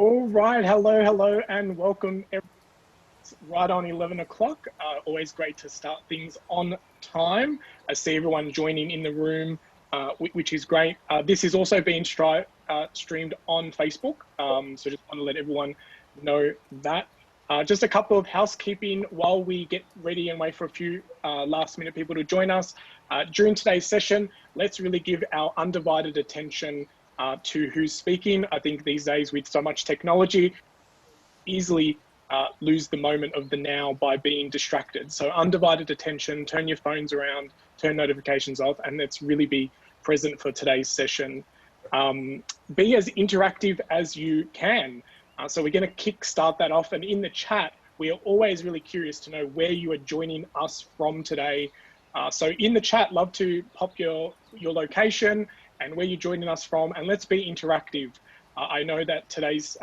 All right, hello, and welcome. It's right on 11 o'clock. Always great to start things on time. I see everyone joining in the room, which is great. This is also being streamed on Facebook, so just want to let everyone know that. Just a couple of housekeeping while we get ready and wait for a few last minute people to join us. During today's session, let's really give our undivided attention to who's speaking. I think these days with so much technology, easily lose the moment of the now by being distracted. So undivided attention, turn your phones around, turn notifications off, and let's really be present for today's session. Be as interactive as you can. So we're going to kickstart that off, and in the chat, we are always really curious to know where you are joining us from today. So in the chat, love to pop your location and where you're joining us from, and let's be interactive. I know that today's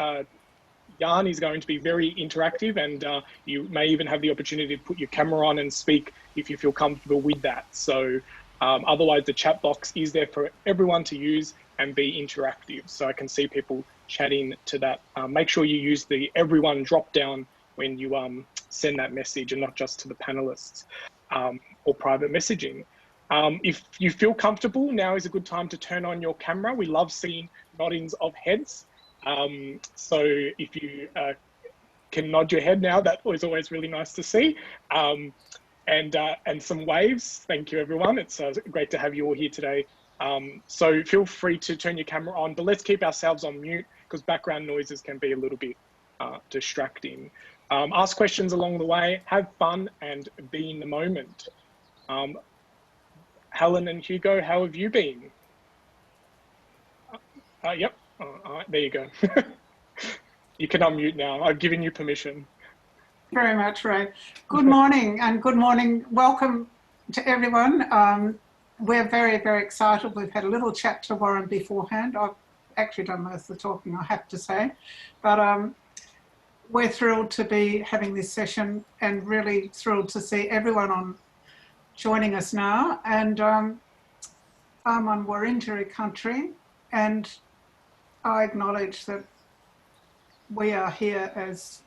yarn is going to be very interactive, and you may even have the opportunity to put your camera on and speak if you feel comfortable with that. So otherwise, the chat box is there for everyone to use and be interactive. So I can see people chatting to that. Make sure you use the everyone drop down when you send that message, and not just to the panelists or private messaging. If you feel comfortable, now is a good time to turn on your camera. We love seeing noddings of heads. So if you can nod your head now, that was always really nice to see. And some waves. Thank you, everyone. It's great to have you all here today. So feel free to turn your camera on, but let's keep ourselves on mute because background noises can be a little bit distracting. Ask questions along the way, have fun, and be in the moment. Helen and Hugo, how have you been? Yep. All right, there you go. You can unmute now. I've given you permission. Very much, Ray. Good morning, and good morning. Welcome to everyone. We're very, very excited. We've had a little chat to Warren beforehand. I've actually done most of the talking, I have to say. But we're thrilled to be having this session, and really thrilled to see everyone joining us now. And I'm on Wurundjeri country, and I acknowledge that we are here as,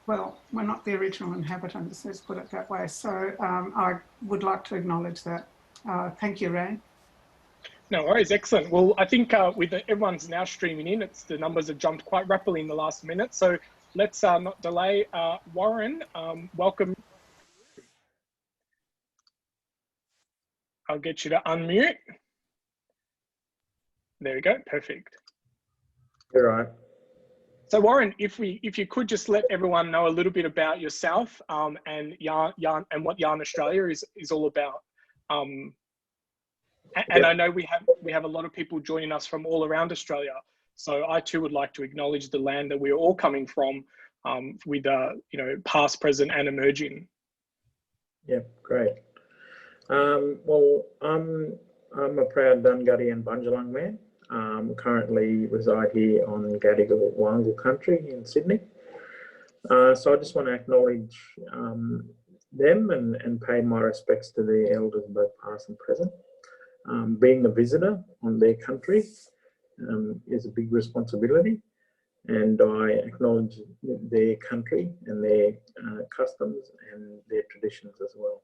well, we're not the original inhabitants, let's put it that way. So I would like to acknowledge that. Thank you, Ray. No worries, excellent. Well, I think with everyone's now streaming in, the numbers have jumped quite rapidly in the last minute. So let's not delay. Warren, welcome. I'll get you to unmute. There we go, perfect. All right. So Warren, if you could just let everyone know a little bit about yourself and yarn and what Yarn Australia is all about. And I know we have a lot of people joining us from all around Australia. So I too would like to acknowledge the land that we're all coming from, with you know, past, present, and emerging. Yeah, great. Well, I'm a proud Dunghutti and Bundjalung man. Currently reside here on Gadigal country in Sydney. So I just want to acknowledge them and pay my respects to the elders, both past and present. Being a visitor on their country is a big responsibility, and I acknowledge their country and their customs and their traditions as well.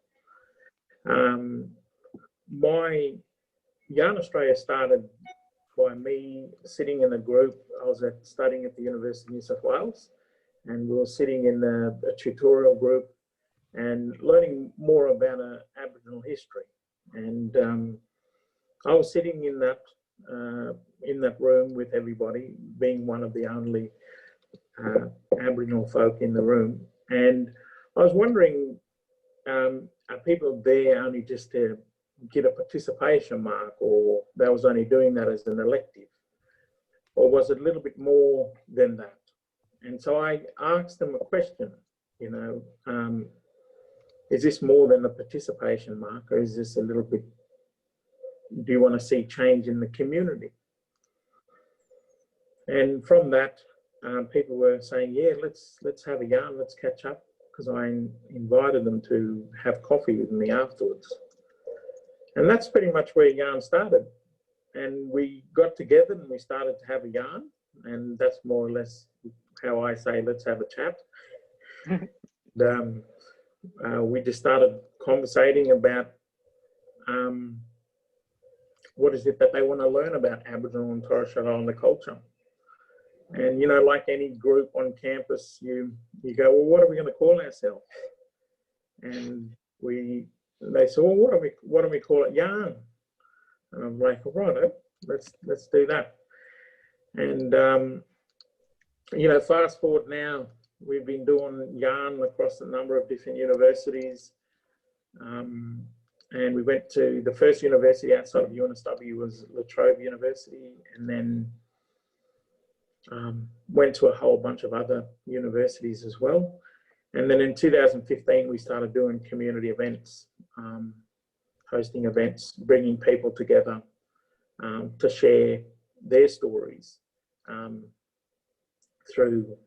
My Yarn Australia started by me sitting in a group. I was studying at the University of New South Wales, and we were sitting in a tutorial group and learning more about Aboriginal history. And I was sitting in that room with everybody, being one of the only Aboriginal folk in the room. And I was wondering, are people there only just to get a participation mark, or they was only doing that as an elective, or was it a little bit more than that? And so I asked them a question, you know, is this more than a participation mark, or is this a little bit, do you want to see change in the community? And from that, people were saying, yeah, let's have a yarn, let's catch up, because I invited them to have coffee with me afterwards. And that's pretty much where yarn started. and we got together and we started to have a yarn, and that's more or less how I say, let's have a chat. We just started conversating about what is it that they want to learn about Aboriginal and Torres Strait Islander culture. And, you know, like any group on campus, you go, well, what are we going to call ourselves? And they said, well, what do we call it? Yarn. And I'm like, all right, let's do that. And, you know, fast forward now, we've been doing yarn across a number of different universities. And we went to the first university outside of UNSW was La Trobe University, and then went to a whole bunch of other universities as well. And then in 2015, we started doing community events, hosting events, bringing people together to share their stories through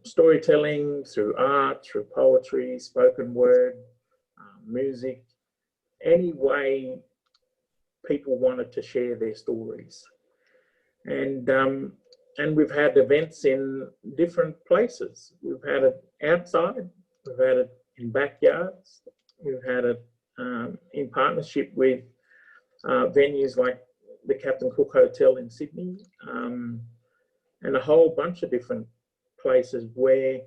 storytelling, through art, through poetry, spoken word, music, any way people wanted to share their stories. And we've had events in different places. We've had it outside, we've had it in backyards, we've had it in partnership with venues like the Captain Cook Hotel in Sydney, and a whole bunch of different places where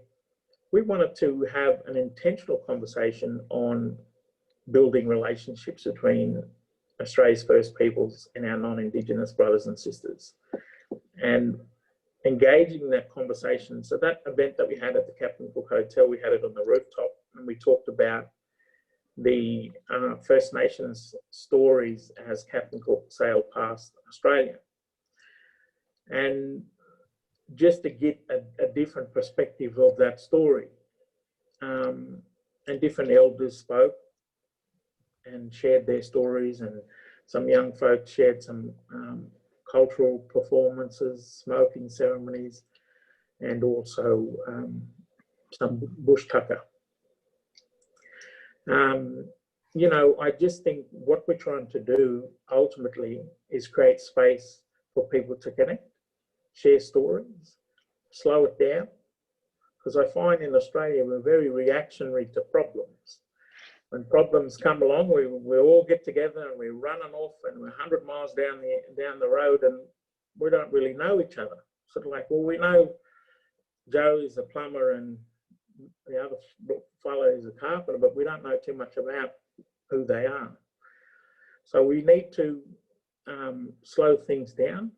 we wanted to have an intentional conversation on building relationships between Australia's First Peoples and our non-Indigenous brothers and sisters, and engaging that conversation. So that event that we had at the Captain Cook Hotel, we had it on the rooftop, and we talked about the First Nations stories as Captain Cook sailed past Australia. And just to get a different perspective of that story, and different elders spoke and shared their stories, and some young folks shared some cultural performances, smoking ceremonies, and also some bush tucker. You know, I just think what we're trying to do ultimately is create space for people to connect, share stories, slow it down, because I find in Australia we're very reactionary to problems. When problems come along, we all get together and we're running off and we're 100 miles down the road, and we don't really know each other. Sort of like, well, we know Joe is a plumber and the other fellow is a carpenter, but we don't know too much about who they are. So we need to slow things down.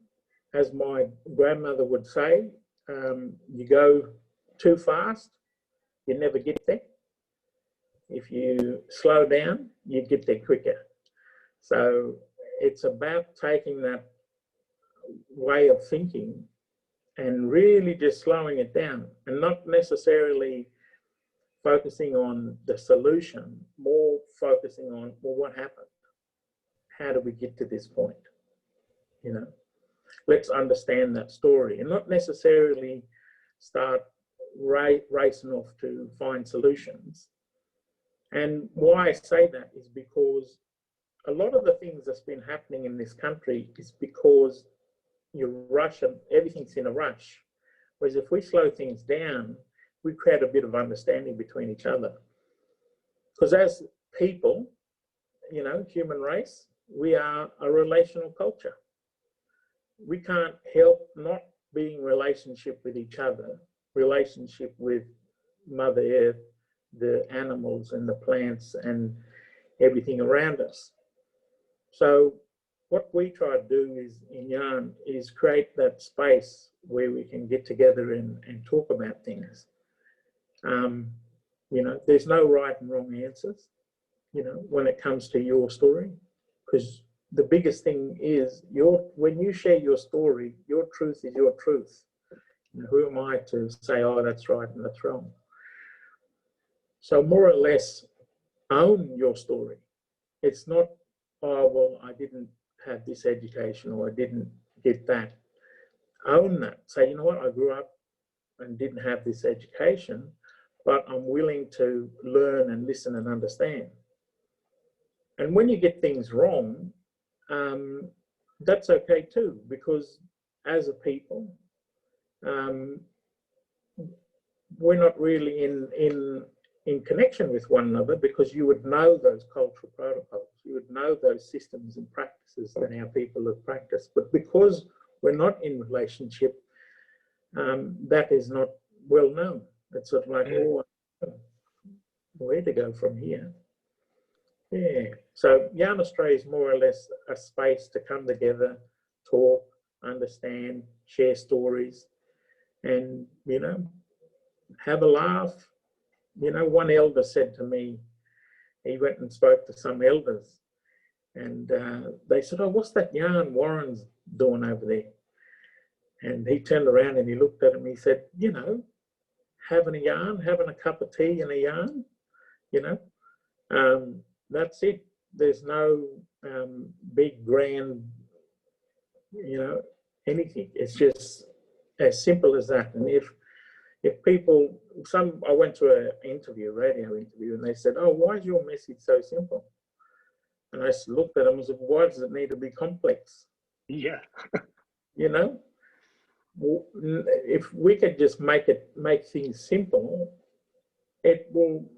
As my grandmother would say, you go too fast, you never get there. If you slow down, you get there quicker. So it's about taking that way of thinking and really just slowing it down, and not necessarily focusing on the solution, more focusing on, well, what happened? How did we get to this point? You know, let's understand that story, and not necessarily start racing off to find solutions. And why I say that is because a lot of the things that's been happening in this country is because you rush and everything's in a rush. Whereas if we slow things down, we create a bit of understanding between each other. Because as people, you know, human race, we are a relational culture. We can't help not being in relationship with each other, relationship with Mother Earth, the animals and the plants and everything around us. So what we try to do is in yarn is create that space where we can get together and talk about things. You know, there's no right and wrong answers, you know, when it comes to your story, because the biggest thing is when you share your story, your truth is your truth. You know, who am I to say, oh, that's right and that's wrong? So more or less own your story. It's not, oh, well, I didn't have this education or I didn't get that. Own that. Say, you know what, I grew up and didn't have this education, but I'm willing to learn and listen and understand. And when you get things wrong, that's okay too, because as a people, we're not really in connection with one another, because you would know those cultural protocols, you would know those systems and practices that our people have practiced. But because we're not in relationship, that is not well known. It's sort of like, oh, where to go from here? Yeah. So Yarn Australia is more or less a space to come together, talk, understand, share stories, and, you know, have a laugh. You know, one elder said to me, he went and spoke to some elders, and they said, oh, what's that yarn Warren's doing over there? And he turned around and he looked at him, he said, you know, having a yarn, having a cup of tea and a yarn, you know, that's it. There's no big, grand, you know, anything. It's just as simple as that. And if people, I went to an interview, radio interview, and they said, oh, why is your message so simple? And I looked at them and said, why does it need to be complex? Yeah. You know, if we could just make things simple, it will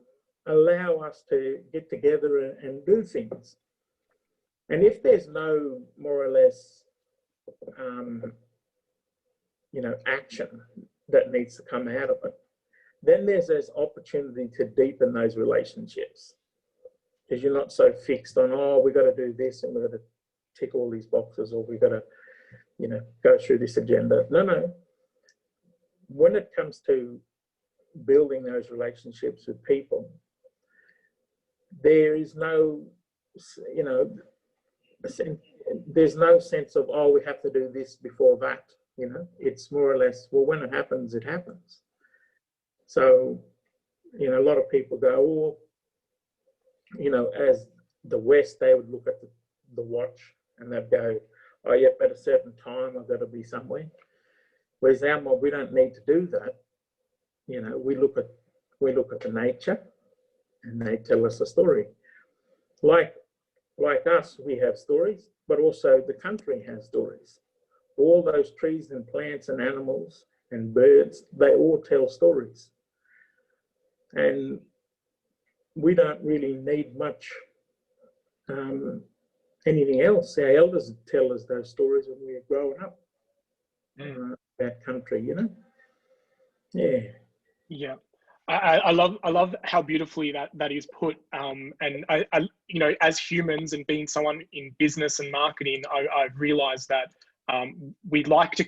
allow us to get together and do things. And if there's no more or less, you know, action that needs to come out of it, then there's this opportunity to deepen those relationships, because you're not so fixed on, oh, we've got to do this and we've got to tick all these boxes, or we've got to, you know, go through this agenda. No. When it comes to building those relationships with people, there is no, you know, there's no sense of, oh, we have to do this before that. You know, it's more or less, well, when it happens, it happens. So, you know, a lot of people go, oh, you know, as the West, they would look at the watch and they'd go, oh, yeah, at a certain time, I've got to be somewhere. Whereas our mob, we don't need to do that. You know, we look at the nature, and they tell us a story. Like us, we have stories, but also the country has stories. All those trees and plants and animals and birds, they all tell stories. And we don't really need much anything else. Our elders tell us those stories when we were growing up about country, you know? Yeah. Yeah. I love how beautifully that is put. And I, you know, as humans and being someone in business and marketing, I've realized that we like to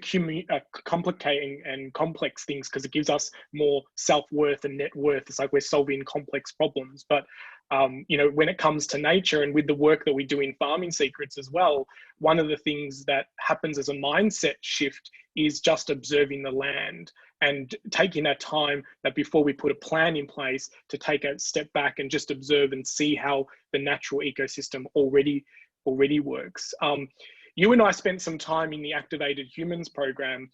complicate and complex things because it gives us more self-worth and net worth. It's like we're solving complex problems. But, you know, when it comes to nature and with the work that we do in Farming Secrets as well, one of the things that happens as a mindset shift is just observing the land and taking that time that before we put a plan in place to take a step back and just observe and see how the natural ecosystem already works. You and I spent some time in the Activated Humans program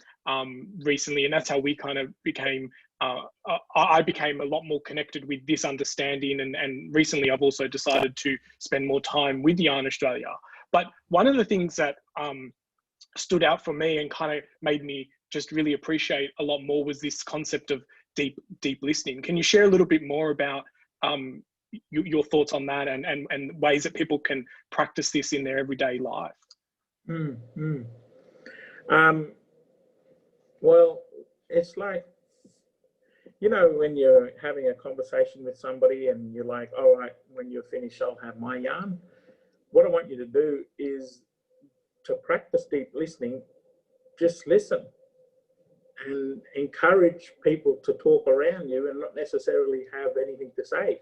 recently, and that's how we kind of became, I became a lot more connected with this understanding. And recently I've also decided to spend more time with Yarn Australia. But one of the things that stood out for me and kind of made me just really appreciate a lot more was this concept of deep listening. Can you share a little bit more about your thoughts on that and ways that people can practice this in their everyday life? Well, it's like, you know, when you're having a conversation with somebody and you're like, all right, when you're finished, I'll have my yarn. What I want you to do is to practice deep listening. Just listen and encourage people to talk around you and not necessarily have anything to say.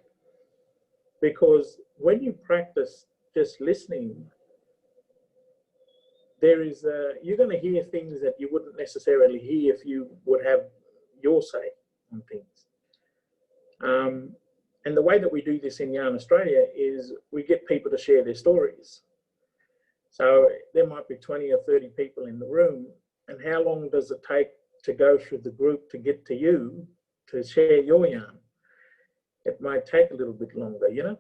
Because when you practice just listening, you're going to hear things that you wouldn't necessarily hear if you would have your say on things. And the way that we do this in Yarn Australia is we get people to share their stories. So there might be 20 or 30 people in the room, and how long does it take to go through the group to get to you to share your yarn? It might take a little bit longer, you know?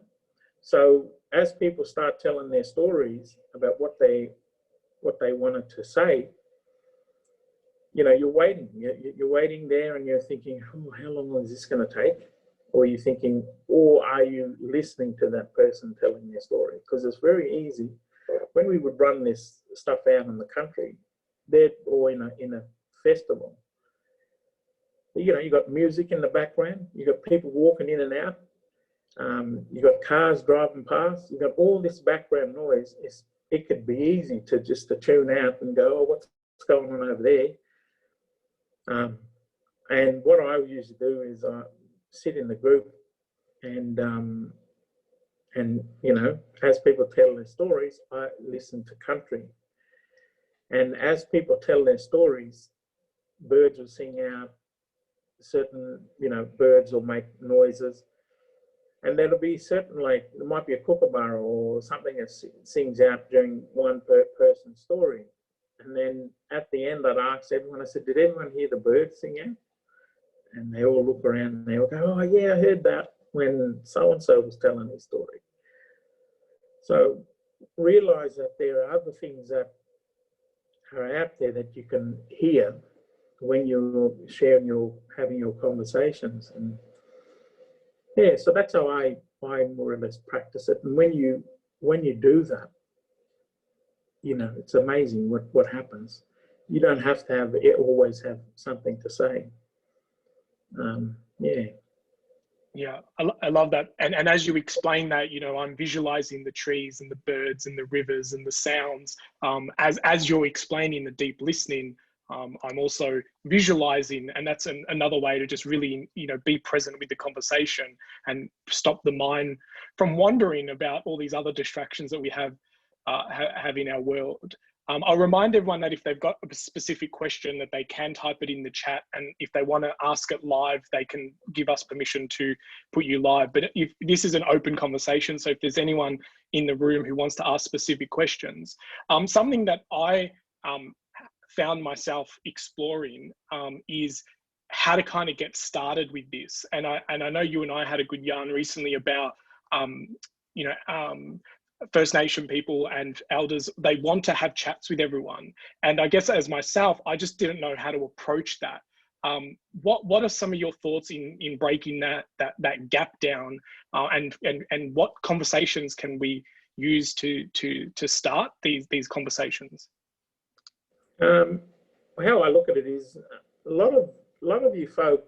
So as people start telling their stories about what they what they wanted to say, you know, you're waiting. You're waiting there and you're thinking, oh, how long is this going to take? Or you're thinking, or are you listening to that person telling their story? Because it's very easy. When we would run this stuff out in the country, or in a festival, you know, you got music in the background, you got people walking in and out, you got cars driving past, you got all this background noise. It could be easy to just tune out and go, oh, what's going on over there? And what I usually do is I sit in the group and you know, as people tell their stories, I listen to country. And as people tell their stories, birds will sing out, certain, you know, birds will make noises. And there'll be certain, like, there might be a kookaburra or something that sings out during one person's story. And then at the end, I'd ask everyone, I said, did everyone hear the birds sing out? And they all look around and they all go, oh, yeah, I heard that when so-and-so was telling his story. So realize that there are other things that are out there that you can hear when you're sharing having your conversations. And yeah, so that's how I more or less practice it. And when you do that, you know, it's amazing what happens. You don't have to always have something to say. Yeah. Yeah, I love that. And as you explain that, you know, I'm visualizing the trees and the birds and the rivers and the sounds. As you're explaining the deep listening, I'm also visualizing, and that's another way to just really, you know, be present with the conversation and stop the mind from wandering about all these other distractions that we have in our world. I'll remind everyone that if they've got a specific question, that they can type it in the chat, and if they want to ask it live, they can give us permission to put you live. But if this is an open conversation, so if there's anyone in the room who wants to ask specific questions, something that I found myself exploring is how to kind of get started with this. And I know you and I had a good yarn recently about you know, First Nation people and elders, they want to have chats with everyone. And I guess as myself, I just didn't know how to approach that. What are some of your thoughts in breaking that gap down, and what conversations can we use to start these conversations? How I look at it is a lot of you folk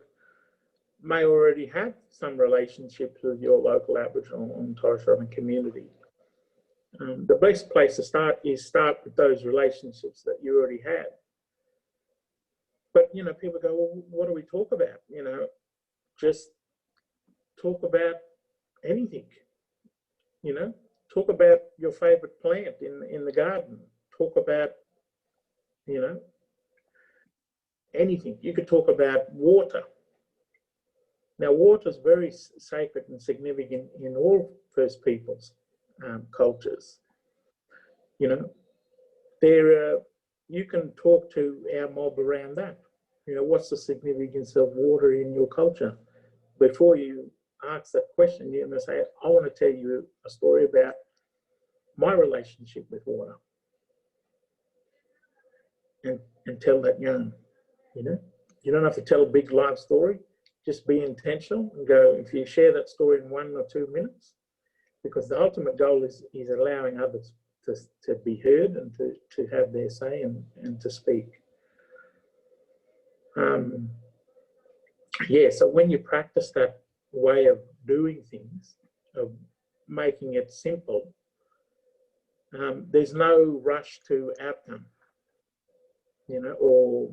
may already have some relationships with your local Aboriginal and Torres Strait Islander community. The best place to start with those relationships that you already have. But, you know, people go, well, what do we talk about? You know, just talk about anything. You know, talk about your favorite plant in the garden. Talk about, you know, anything. You could talk about water. Now, water is very sacred and significant in all First Peoples cultures. You know, you can talk to our mob around that. You know, what's the significance of water in your culture? Before you ask that question, you must say, I want to tell you a story about my relationship with water. And tell that yarn, you know. You don't have to tell a big life story. Just be intentional and go, if you share that story in 1 or 2 minutes, because the ultimate goal is allowing others to be heard and to have their say and to speak. Yeah, so when you practice that way of doing things, of making it simple, there's no rush to outcome, you know, or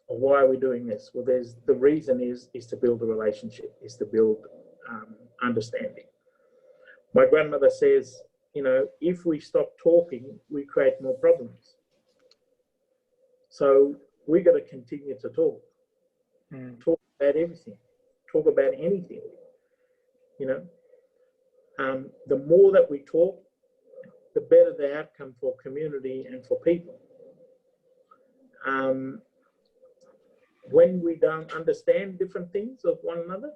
why are we doing this? Well, the reason is to build a relationship, is to build understanding. My grandmother says, you know, if we stop talking, we create more problems. So we got to continue to talk. Talk about everything. Talk about anything. You know, the more that we talk, the better the outcome for community and for people. When we don't understand different things of one another,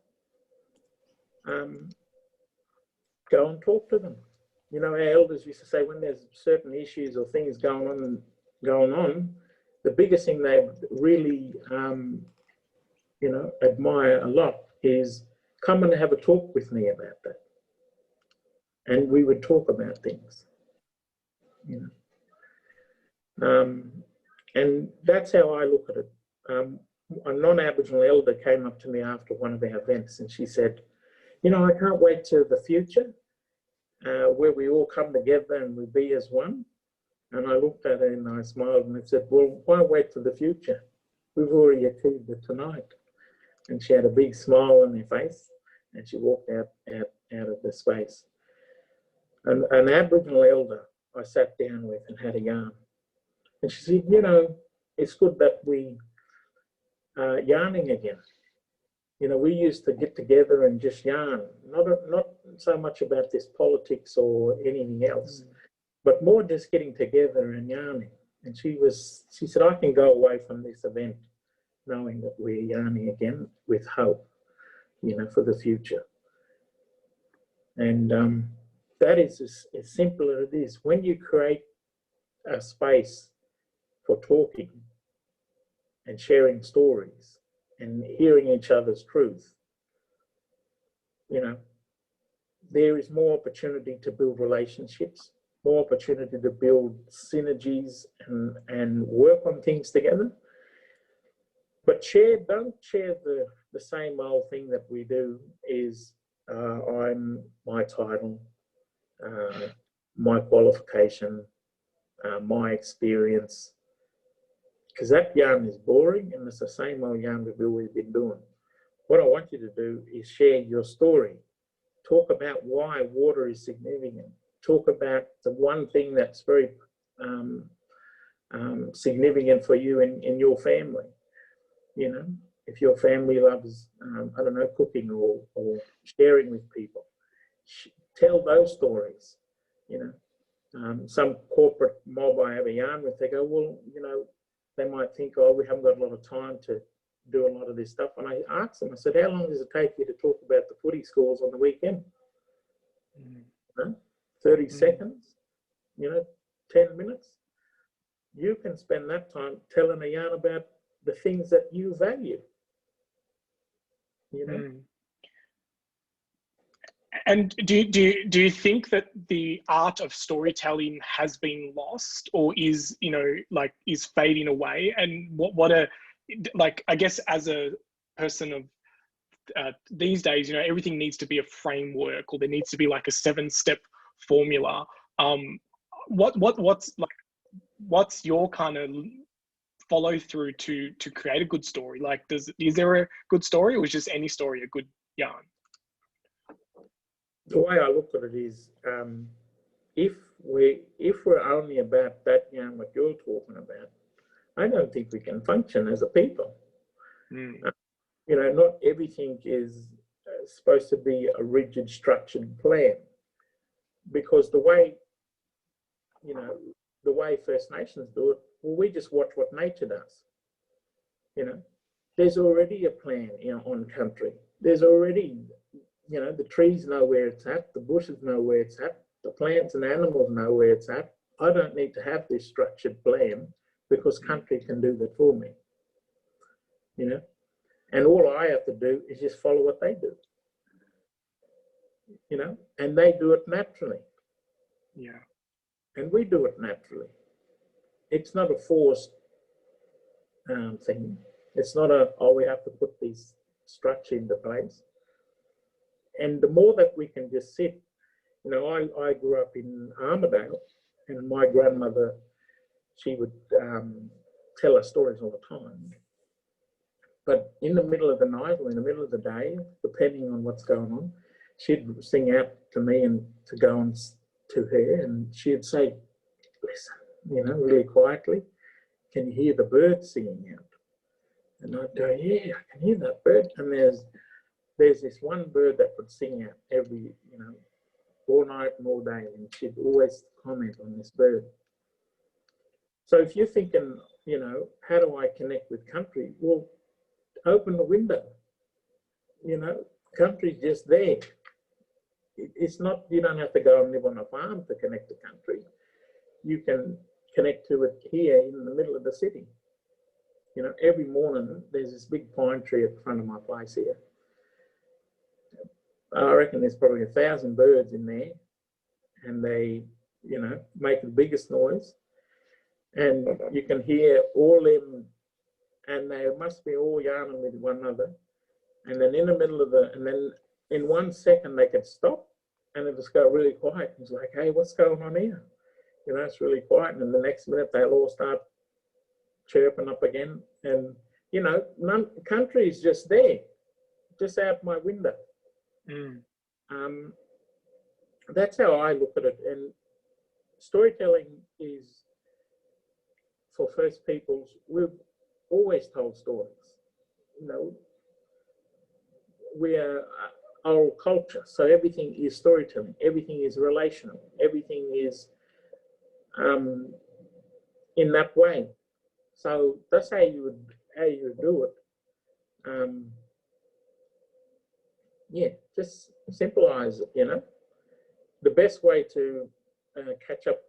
go and talk to them. You know, our elders used to say when there's certain issues or things going on, the biggest thing they really, you know, admire a lot is come and have a talk with me about that. And we would talk about things, you know. And that's how I look at it. A non-Aboriginal elder came up to me after one of our events and she said, you know, I can't wait to the future where we all come together and we be as one. And I looked at her and I smiled and I said, well, why wait for the future? We've already achieved it tonight. And she had a big smile on her face and she walked out of the space. And an Aboriginal elder I sat down with and had a yarn. And she said, you know, it's good that we are yarning again. You know, we used to get together and just yarn, not so much about this politics or anything else, but more just getting together and yarning. And she said, I can go away from this event knowing that we're yarning again with hope, you know, for the future. And that is as simple as it is. When you create a space for talking and sharing stories and hearing each other's truth, you know, there is more opportunity to build relationships, more opportunity to build synergies and work on things together. But don't share the same old thing that we do is I'm my title, my qualification, my experience, because that yarn is boring and it's the same old yarn we've always been doing. What I want you to do is share your story. Talk about why water is significant. Talk about the one thing that's very significant for you in your family. You know, if your family loves, I don't know, cooking or sharing with people, tell those stories. You know, some corporate mob I have a yarn with, they go, well, you know, they might think, oh, we haven't got a lot of time to do a lot of this stuff. And I asked them, I said, how long does it take you to talk about the footy scores on the weekend? You know, 30 seconds, you know, 10 minutes. You can spend that time telling a yarn about the things that you value, you know. And do you think that the art of storytelling has been lost, or is, you know, like, is fading away? And what like, I guess as a person of these days, you know, everything needs to be a framework, or there needs to be like a 7-step formula. What's your kind of follow through to create a good story? Like, is there a good story, or is just any story a good yarn? The way I look at it is, if we're only about that yarn what you're talking about, I don't think we can function as a people. You know, not everything is supposed to be a rigid, structured plan, because the way, you know, the way First Nations do it, well, we just watch what nature does. You know, there's already a plan, you know, on country. There's already, you know, the trees know where it's at, the bushes know where it's at, the plants and animals know where it's at. I don't need to have this structured plan because country can do that for me. You know, and all I have to do is just follow what they do. You know, and they do it naturally. Yeah. And we do it naturally. It's not a forced thing. It's not oh, we have to put this structure into place. And the more that we can just sit, you know, I grew up in Armidale, and my grandmother, she would tell us stories all the time. But in the middle of the night or in the middle of the day, depending on what's going on, she'd sing out to me and to go on to her, and she'd say, listen, you know, really quietly, can you hear the birds singing out? And I'd go, yeah, I can hear that bird. And there's this one bird that would sing out every, you know, all night and all day, and she'd always comment on this bird. So if you're thinking, you know, how do I connect with country? Well, open the window. You know, country's just there. it's not, you don't have to go and live on a farm to connect to country. You can connect to it here in the middle of the city. You know, every morning there's this big pine tree at the front of my place here. I reckon there's probably 1,000 birds in there, and they, you know, make the biggest noise. And you can hear all them, and they must be all yarning with one another. And then in the middle of and then in 1 second they could stop and it just go really quiet. It's like, hey, what's going on here? You know, it's really quiet. And the next minute they'll all start chirping up again. And, you know, country is just there, just out my window. That's how I look at it. And storytelling is, for First Peoples, we've always told stories. You know, we are oral culture, so everything is storytelling, everything is relational, everything is in that way. So that's how you would do it. Yeah, just simplify it, you know. The best way to catch up,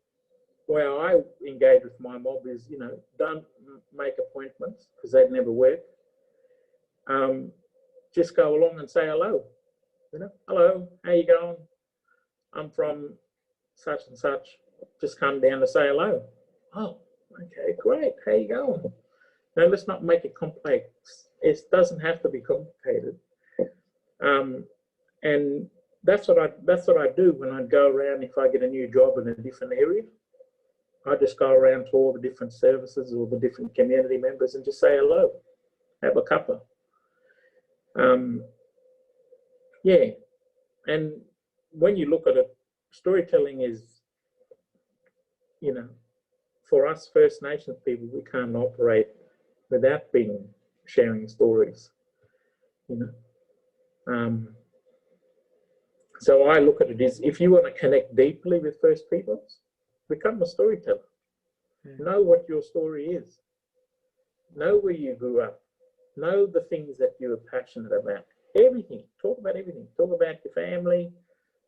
where I engage with my mob is, you know, don't make appointments because they'd never work. Just go along and say hello. You know, hello, how you going? I'm from such and such. Just come down to say hello. Oh, okay, great. How you going? No, let's not make it complex. It doesn't have to be complicated. And that's what I do when I go around. If I get a new job in a different area, I just go around to all the different services or the different community members and just say hello, have a cuppa. Yeah, and when you look at it, storytelling is, you know, for us First Nations people, we can't operate without sharing stories, you know. So I look at it as, if you want to connect deeply with First Peoples, become a storyteller. Know what your story is. Know where you grew up. Know the things that you are passionate about. Everything. Talk about everything. Talk about your family.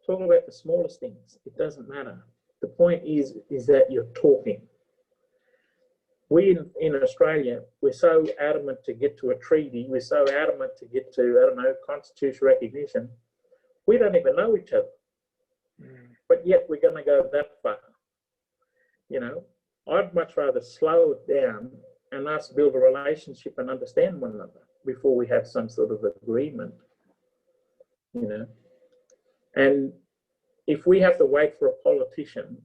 Talk about the smallest things. It doesn't matter. The point is that you're talking. We in Australia, we're so adamant to get to a treaty. We're so adamant to get to, I don't know, constitutional recognition. We don't even know each other. But yet we're going to go that far. You know, I'd much rather slow it down and us build a relationship and understand one another before we have some sort of agreement, you know. And if we have to wait for a politician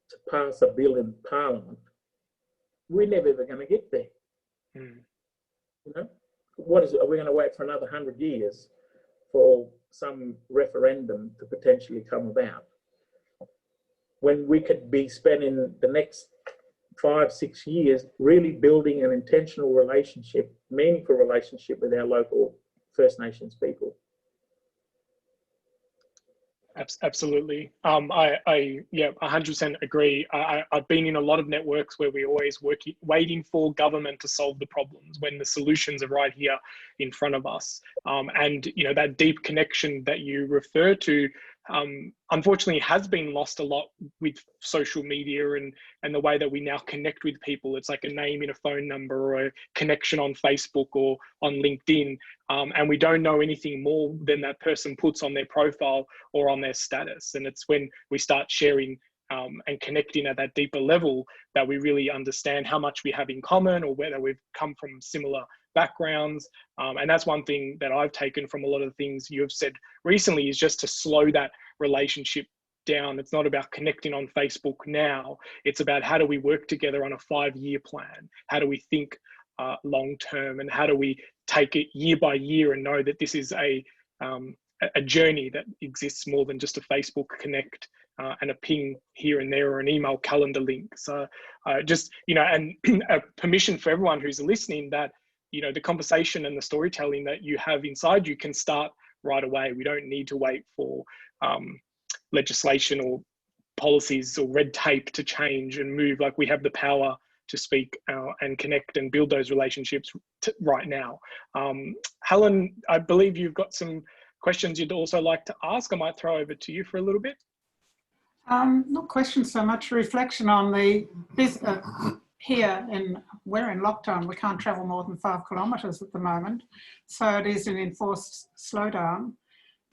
to pass a bill in Parliament, we're never ever going to get there. You know, what is it? Are we going to wait for another 100 years for some referendum to potentially come about, when we could be spending the next 5-6 years really building an intentional relationship, meaningful relationship with our local First Nations people? Absolutely. I 100% agree. I've been in a lot of networks where we're always waiting for government to solve the problems when the solutions are right here in front of us. And you know, that deep connection that you refer to, unfortunately has been lost a lot with social media and the way that we now connect with people. It's like a name in a phone number or a connection on Facebook or on LinkedIn. And we don't know anything more than that person puts on their profile or on their status. And it's when we start sharing and connecting at that deeper level that we really understand how much we have in common or whether we've come from similar backgrounds. And that's one thing that I've taken from a lot of the things you have said recently, is just to slow that relationship down. It's not about connecting on Facebook now. It's about how do we work together on a 5-year plan? How do we think long term, and how do we take it year by year and know that this is a journey that exists more than just a Facebook connect and a ping here and there or an email calendar link. So just, you know, and a permission for everyone who's listening that, you know, the conversation and the storytelling that you have inside you can start right away. We don't need to wait for legislation or policies or red tape to change and move. Like, we have the power to speak and connect and build those relationships right now. Helen, I believe you've got some questions you'd also like to ask, I might throw over to you for a little bit. Not questions so much, reflection on the business. We're in lockdown, we can't travel more than 5 kilometres at the moment. So it is an enforced slowdown.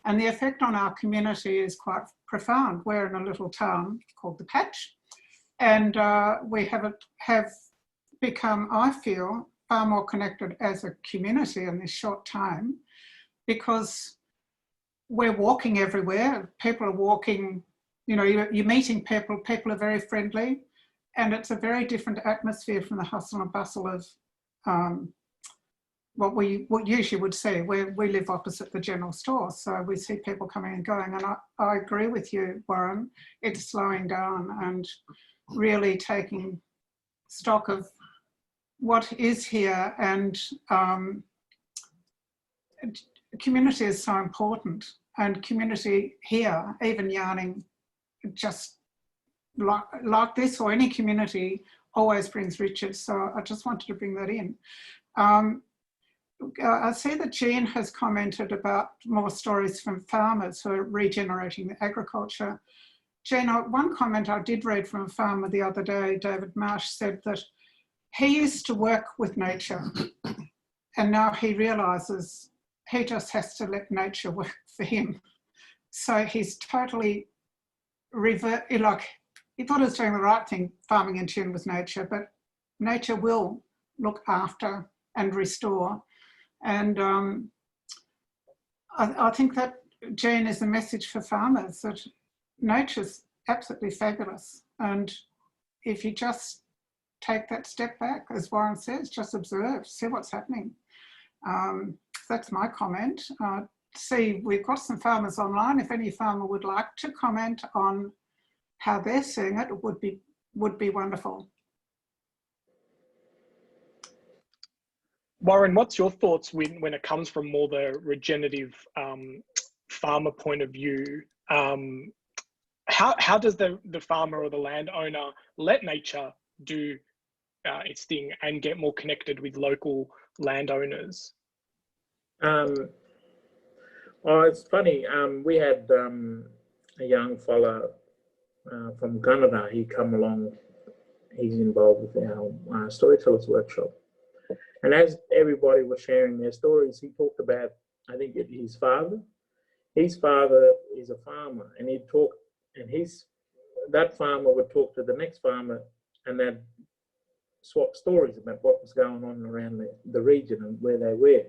And the effect on our community is quite profound. We're in a little town called The Patch. And we have become, I feel, far more connected as a community in this short time, because we're walking everywhere. People are walking, you know, you're meeting people, people are very friendly, and it's a very different atmosphere from the hustle and bustle of what usually would see. We live opposite the general store, so we see people coming and going. And I agree with you, Warren, it's slowing down and really taking stock of what is here, and community is so important, and community here, even yarning just like this or any community, always brings riches. So I just wanted to bring that in. I see that Jean has commented about more stories from farmers who are regenerating the agriculture. Jean, one comment I did read from a farmer the other day, David Marsh, said that he used to work with nature, and now he realises he just has to let nature work for him. So he's totally he thought he was doing the right thing, farming in tune with nature, but nature will look after and restore. And I think that, Jane, is a message for farmers, that nature's absolutely fabulous. And if you just take that step back, as Warren says, just observe, see what's happening. That's my comment. See, we've got some farmers online. If any farmer would like to comment on how they're seeing it, it would be wonderful. Warren, what's your thoughts when it comes from more the regenerative farmer point of view? How does the farmer or the landowner let nature do its thing and get more connected with local landowners? Oh, it's funny. We had a young fella from Canada. He come along. He's involved with our storytellers workshop. And as everybody was sharing their stories, he talked about, I think, his father. His father is a farmer, and he'd talk, and that farmer would talk to the next farmer, and they'd swap stories about what was going on around the region and where they were.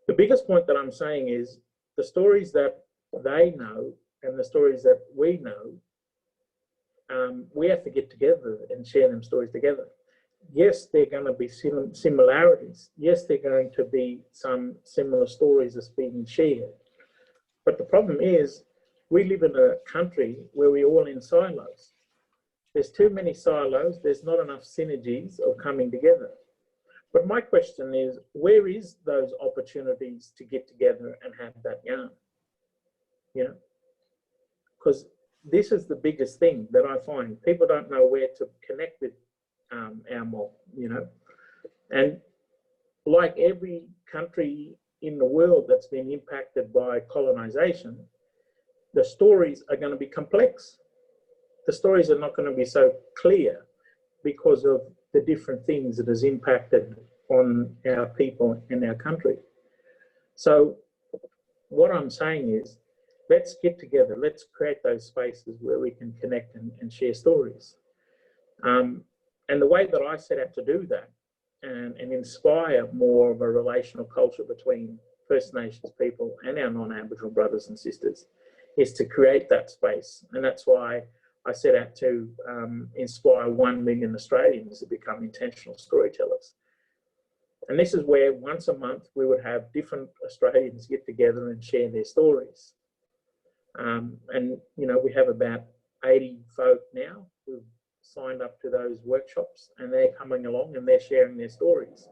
The biggest point that I'm saying is the stories that they know and the stories that we know, we have to get together and share them stories together. Yes, there are going to be similarities. Yes, there are going to be some similar stories that's being shared. But the problem is, we live in a country where we're all in silos. There's too many silos. There's not enough synergies of coming together. But my question is, where is those opportunities to get together and have that yarn? You know, because this is the biggest thing that I find. People don't know where to connect with our mob, you know. And like every country in the world that's been impacted by colonization, the stories are going to be complex. The stories are not going to be so clear because of the different things that has impacted on our people and our country. So what I'm saying is, let's get together, let's create those spaces where we can connect and share stories. And the way that I set out to do that and inspire more of a relational culture between First Nations people and our non-Aboriginal brothers and sisters is to create that space. And that's why I set out to inspire 1 million Australians to become intentional storytellers. And this is where once a month we would have different Australians get together and share their stories. And, you know, we have about 80 folk now who've signed up to those workshops, and they're coming along and they're sharing their stories.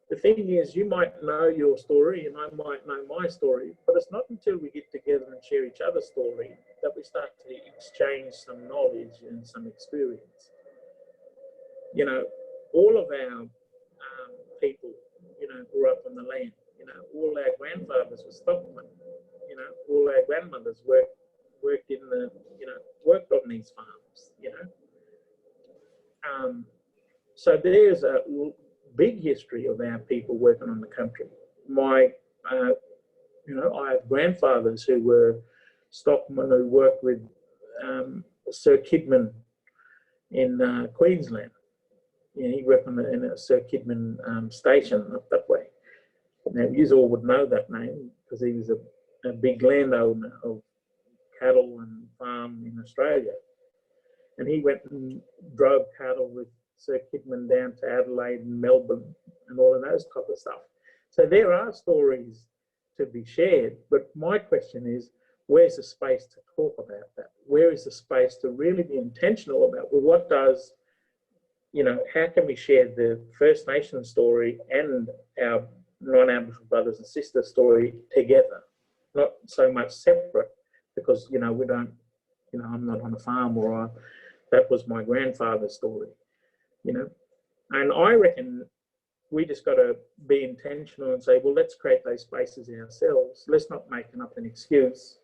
The thing is, you might know your story and I might know my story, but it's not until we get together and share each other's story that we start to exchange some knowledge and some experience. You know, all of our people, you know, grew up on the land. You all our grandfathers were stockmen. You know, all our grandmothers worked in the, you know, worked on these farms. You know, so there's a big history of our people working on the country. My, you know, I have grandfathers who were stockmen who worked with Sir Kidman in Queensland. You know, he worked in a Sir Kidman station up that way. Now, you all would know that name because he was a big landowner of cattle and farm in Australia. And he went and drove cattle with Sir Kidman down to Adelaide and Melbourne and all of those type of stuff. So there are stories to be shared, but my question is, where's the space to talk about that? Where is the space to really be intentional about, well, what does, you know, how can we share the First Nation story and our non-Aboriginal brothers and sisters story together, not so much separate, because, you know, we don't, you know, I'm not on a farm, or that was my grandfather's story, you know. And I reckon we just got to be intentional and say, well, let's create those spaces ourselves. Let's not make up an excuse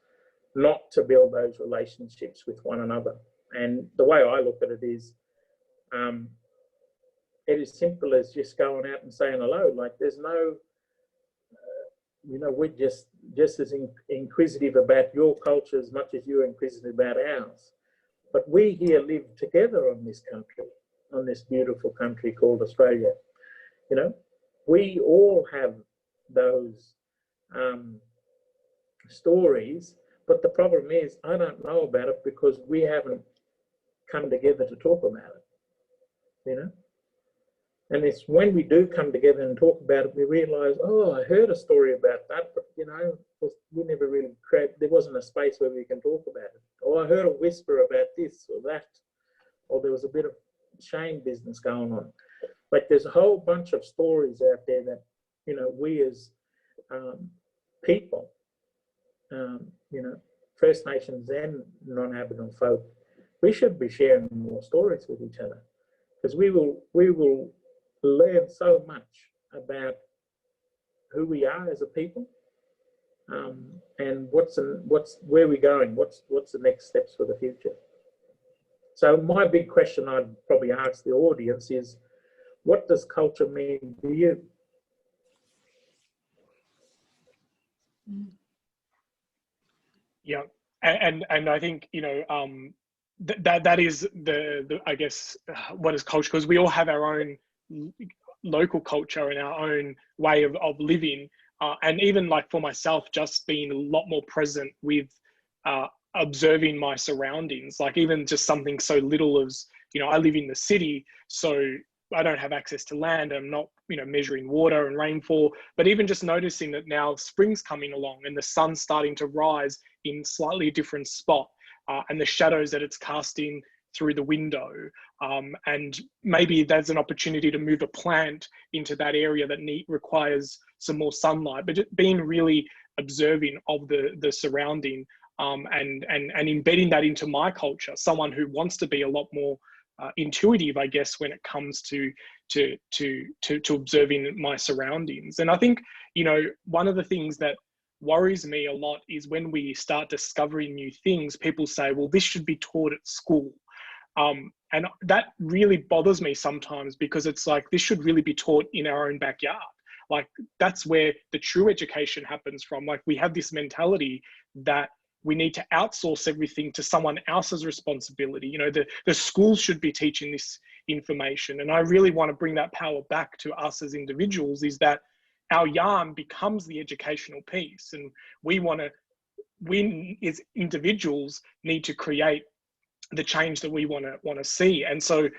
not to build those relationships with one another. And the way I look at it is, it is simple as just going out and saying hello. Like, there's no, you know, we're just as inquisitive about your culture as much as you're inquisitive about ours. But we here live together on this country, on this beautiful country called Australia. You know, we all have those stories, but the problem is I don't know about it because we haven't come together to talk about it, you know. And it's when we do come together and talk about it, we realise, oh, I heard a story about that, but, you know, we never really there wasn't a space where we can talk about it. Or I heard a whisper about this or that, or there was a bit of shame business going on. Like, there's a whole bunch of stories out there that, you know, we as people, you know, First Nations and non-Aboriginal folk, we should be sharing more stories with each other, because we will learn so much about who we are as a people, and where we're going, what's the next steps for the future. So my big question I'd probably ask the audience is, what does culture mean to you? Yeah, and I think, you know, that is the I guess what is culture, because we all have our own local culture and our own way of living, and even like for myself, just being a lot more present with observing my surroundings, like even just something so little as, you know, I live in the city, so I don't have access to land. I'm not, you know, measuring water and rainfall, but even just noticing that now spring's coming along and the sun's starting to rise in slightly different spot, and the shadows that it's casting through the window. And maybe there's an opportunity to move a plant into that area that requires some more sunlight, but just being really observing of the surrounding, and embedding that into my culture, someone who wants to be a lot more intuitive, I guess, when it comes to observing my surroundings. And I think, you know, one of the things that worries me a lot is when we start discovering new things, people say, well, this should be taught at school. And that really bothers me sometimes, because it's like, this should really be taught in our own backyard. Like, that's where the true education happens from. Like, we have this mentality that we need to outsource everything to someone else's responsibility. You know, the schools should be teaching this information. And I really want to bring that power back to us as individuals, is that our yarn becomes the educational piece. And we as individuals need to create the change that we want to see. And so,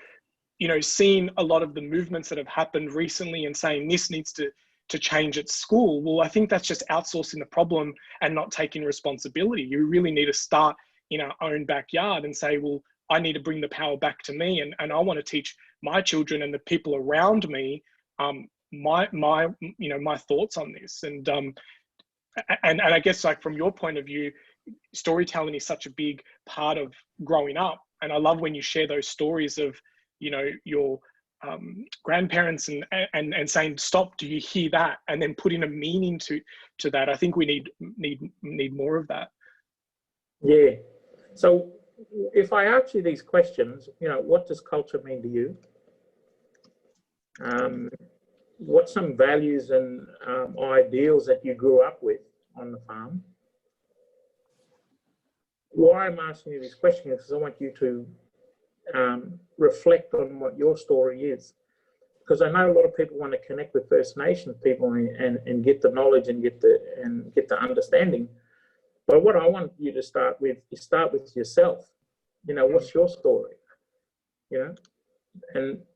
you know, seeing a lot of the movements that have happened recently and saying this needs to change at school, well, I think that's just outsourcing the problem and not taking responsibility. You really need to start in our own backyard and say, well, I need to bring the power back to me, and I want to teach my children and the people around me my you know, my thoughts on this. And I guess, like, from your point of view, storytelling is such a big part of growing up. And I love when you share those stories of, you know, your grandparents and saying, stop, do you hear that? And then putting a meaning to that. I think we need more of that. Yeah. So if I ask you these questions, what does culture mean to you? What's some values and ideals that you grew up with on the farm? Why I'm asking you these questions is because I want you to reflect on what your story is. Because I know a lot of people want to connect with First Nations people and get the knowledge and get the understanding. But what I want you to start with is start with yourself. What's your story? And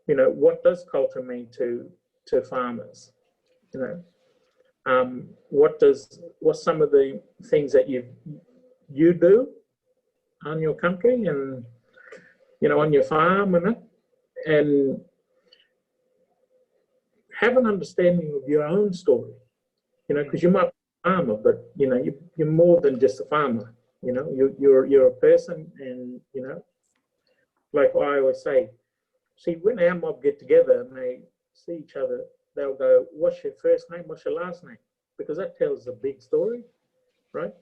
what does culture mean to farmers? What's some of the things that you do on your country and on your farm and have an understanding of your own story, because you might be a farmer, but you're more than just a farmer. You're a person, and like I always say, see, when our mob get together and they see each other, they'll go, what's your first name, what's your last name? Because that tells a big story, right?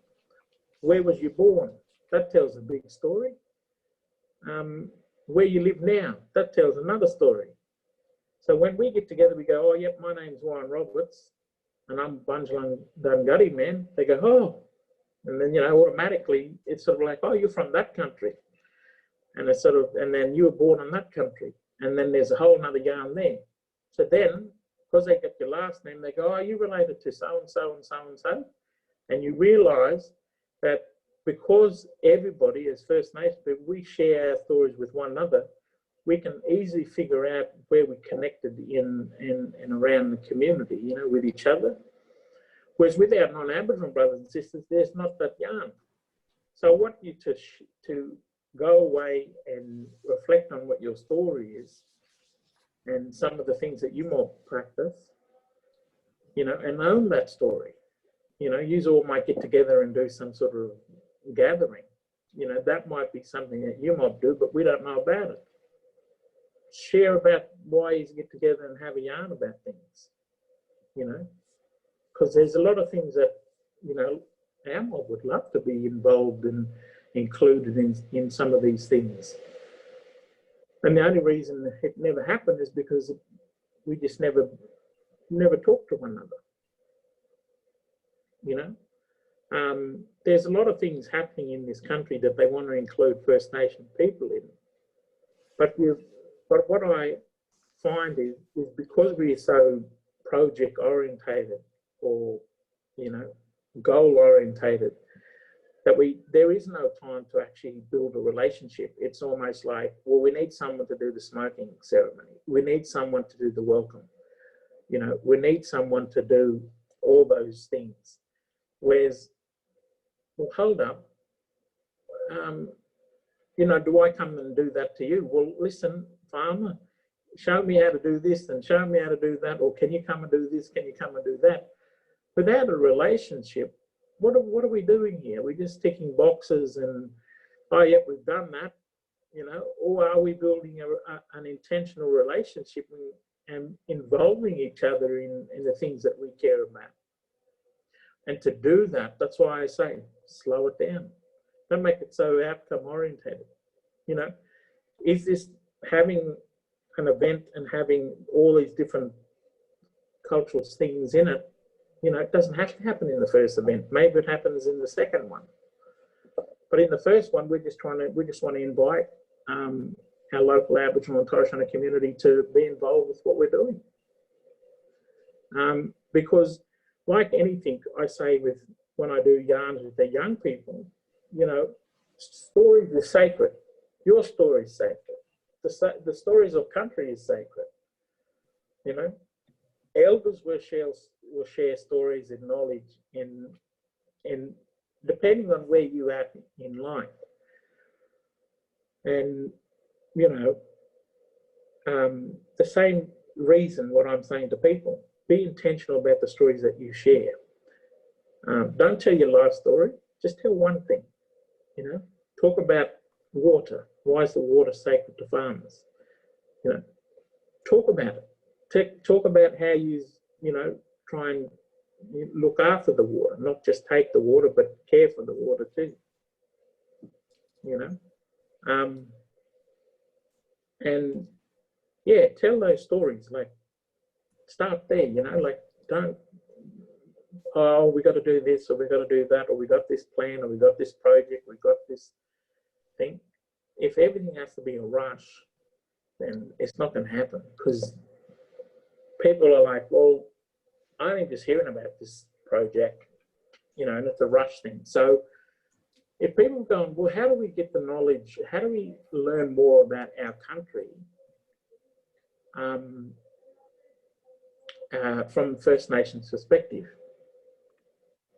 Where was you born? That tells a big story. Where you live now, that tells another story. So when we get together, we go, oh, yep, my name's Warren Roberts, and I'm 𝐭𝐴𝐤𝐥𝐤 Dungutty, man. They go, oh. And then, automatically, it's sort of like, oh, you're from that country. And it's and then you were born in that country. And then there's a whole nother yarn there. So then, because they get your last name, they go, oh, you related to so-and-so and so-and-so. And you realize that because everybody is First Nations, we share our stories with one another, we can easily figure out where we connected in around the community, with each other. Whereas with our non-Aboriginal brothers and sisters, there's not that yarn. So I want you to go away and reflect on what your story is and some of the things that you might practice, and own that story. You all might get together and do some sort of gathering. That might be something that you might do, but we don't know about it. Share about why you get together and have a yarn about things, because there's a lot of things that, our mob would love to be involved and included in some of these things. And the only reason it never happened is because we just never talked to one another, There's a lot of things happening in this country that they want to include First Nation people in. But what I find is because we are so project orientated or, goal orientated, that there is no time to actually build a relationship. It's almost like, well, we need someone to do the smoking ceremony. We need someone to do the welcome. We need someone to do all those things. Whereas, well, hold up. Do I come and do that to you? Well, listen, farmer, show me how to do this and show me how to do that. Or can you come and do this? Can you come and do that? Without a relationship, what are we doing here? We're just ticking boxes and, oh, yep, we've done that, or are we building an intentional relationship and involving each other in the things that we care about? And to do that, that's why I say, slow it down. Don't make it so outcome orientated. Is this having an event and having all these different cultural things in it? It doesn't have to happen in the first event. Maybe it happens in the second one. But in the first one, we just want to invite our local Aboriginal and Torres Strait community to be involved with what we're doing. Because like anything, I say when I do yarns with the young people, stories are sacred. Your story is sacred. The stories of country is sacred. Elders will share stories and knowledge in depending on where you are in life. And the same reason what I'm saying to people, be intentional about the stories that you share. Don't tell your life story, just tell one thing. Talk about water. Why is the water sacred to farmers? You know, talk about it. Talk about how you try and look after the water, not just take the water, but care for the water too. You know, and yeah, tell those stories. Like, start there. You know, like, don't, oh, we got to do this, or we got to do that, or we got this plan, or we got this project, we got this thing. If everything has to be a rush, then it's not going to happen, because people are like, well, I'm only just hearing about this project, you know, and it's a rush thing. So if people are going, well, how do we get the knowledge? How do we learn more about our country from First Nations perspective?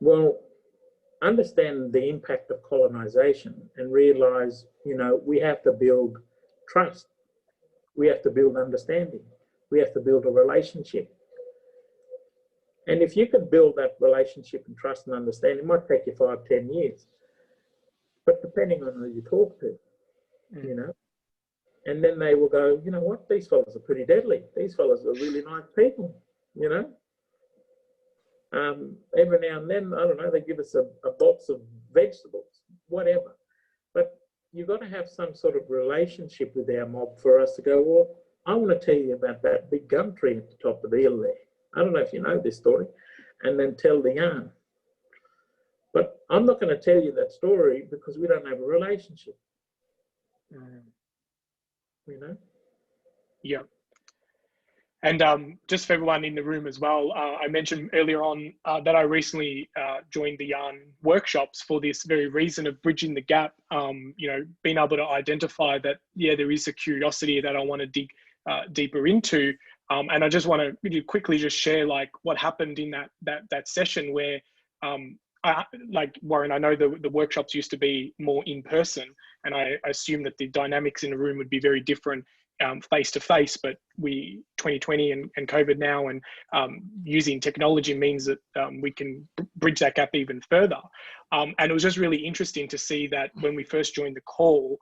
Well, understand the impact of colonization and realize, you know, we have to build trust. We have to build understanding. We have to build a relationship. And if you could build that relationship and trust and understanding, it might take you 5, 10 years. But depending on who you talk to, you know, and then they will go, you know what, these fellas are pretty deadly. These fellas are really nice people, you know. Every now and then, I don't know, they give us a box of vegetables, whatever. But you've got to have some sort of relationship with our mob for us to go, well, I want to tell you about that big gum tree at the top of the hill there. I don't know if you know this story. And then tell the yarn. But I'm not going to tell you that story because we don't have a relationship. You know? Yeah. And just for everyone in the room as well, I mentioned earlier on that I recently joined the yarn workshops for this very reason of bridging the gap, you know, being able to identify that, yeah, there is a curiosity that I want to dig deeper into. And I just want to really quickly just share like what happened in that session where, like Warren, I know the workshops used to be more in person, and I assume that the dynamics in the room would be very different face to face, but 2020 and COVID now, and using technology means that we can bridge that gap even further. And it was just really interesting to see that when we first joined the call,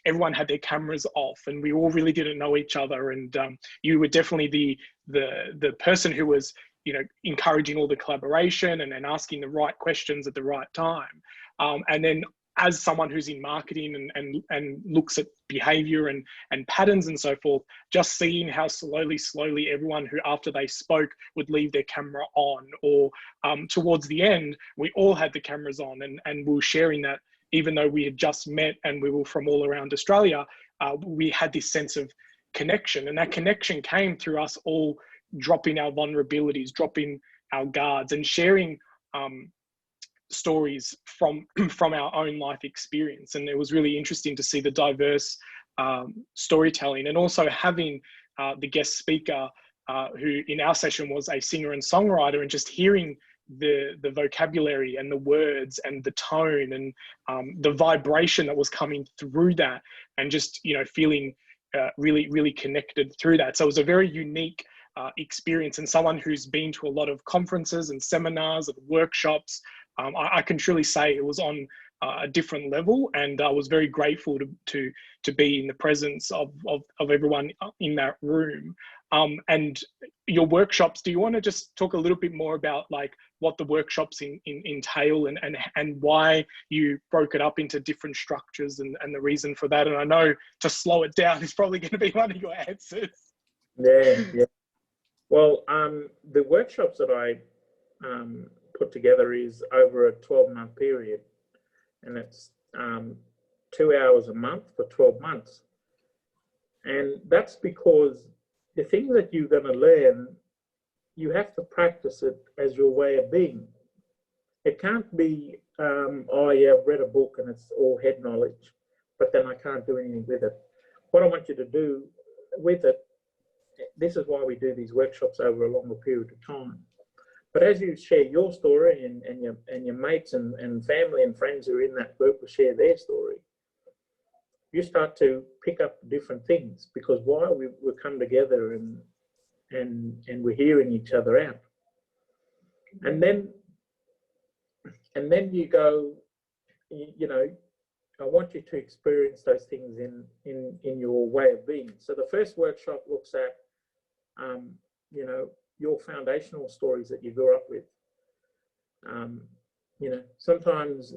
everyone had their cameras off, and we all really didn't know each other. And you were definitely the person who was, you know, encouraging all the collaboration and asking the right questions at the right time. And then as someone who's in marketing and looks at behavior and patterns and so forth, just seeing how slowly everyone who after they spoke would leave their camera on, or towards the end, we all had the cameras on and we were sharing that even though we had just met and we were from all around Australia, we had this sense of connection, and that connection came through us all dropping our vulnerabilities, dropping our guards, and sharing stories from our own life experience. And it was really interesting to see the diverse storytelling, and also having the guest speaker who in our session was a singer and songwriter, and just hearing the vocabulary and the words and the tone and the vibration that was coming through that, and just, you know, feeling really connected through that. So it was a very unique experience, and someone who's been to a lot of conferences and seminars and workshops, I can truly say it was on a different level, and I was very grateful to be in the presence of everyone in that room. And your workshops, do you want to just talk a little bit more about like what the workshops entail and why you broke it up into different structures and the reason for that? And I know to slow it down is probably going to be one of your answers. Yeah. Well, the workshops that I put together is over a 12-month period, and it's 2 hours a month for 12 months. And that's because the things that you're going to learn, you have to practice it as your way of being. It can't be, oh yeah, I've read a book and it's all head knowledge, but then I can't do anything with it. What I want you to do with it, this is why we do these workshops over a longer period of time. But as you share your story and your mates and family and friends who are in that group will share their story, you start to pick up different things, because while we come together and we're hearing each other out. And then you go, you know, I want you to experience those things in your way of being. So the first workshop looks at, you know, your foundational stories that you grew up with. You know, sometimes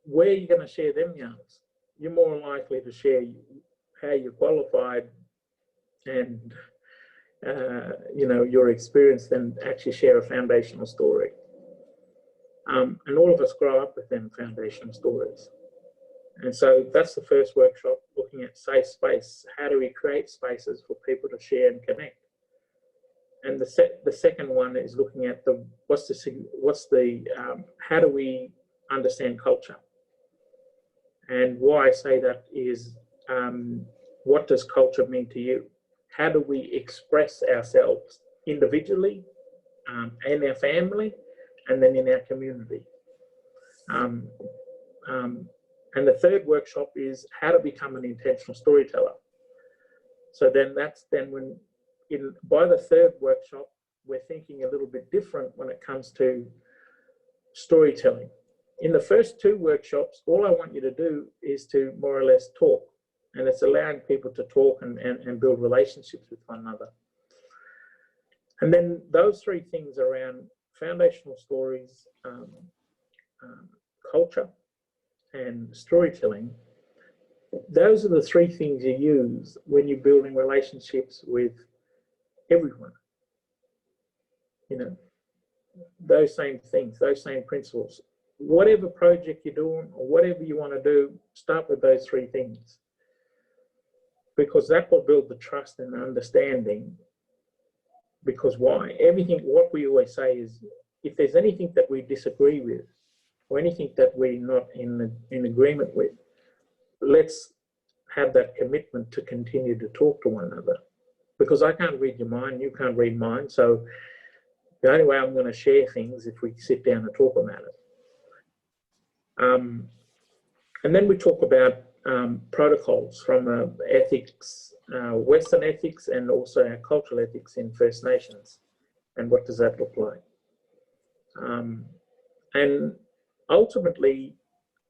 where you're going to share them yarns, you're more likely to share how you qualified and, you know, your experience than actually share a foundational story. And all of us grow up with them foundational stories. And so that's the first workshop, looking at safe space. How do we create spaces for people to share and connect? And the second one is looking at how do we understand culture? And why I say that is, what does culture mean to you? How do we express ourselves individually, in our family, and then in our community? And the third workshop is how to become an intentional storyteller. So then by the third workshop, we're thinking a little bit different when it comes to storytelling. In the first two workshops, all I want you to do is to more or less talk, and it's allowing people to talk and build relationships with one another. And then those three things around foundational stories, culture, and storytelling, those are the three things you use when you're building relationships with everyone. You know, those same things, those same principles. Whatever project you're doing or whatever you want to do, start with those three things, because that will build the trust and understanding. Because why? What we always say is, if there's anything that we disagree with or anything that we're not in agreement with, let's have that commitment to continue to talk to one another. Because I can't read your mind, you can't read mine. So the only way I'm going to share things if we sit down and talk about it. And then we talk about protocols from ethics, Western ethics, and also our cultural ethics in First Nations. And what does that look like? And ultimately,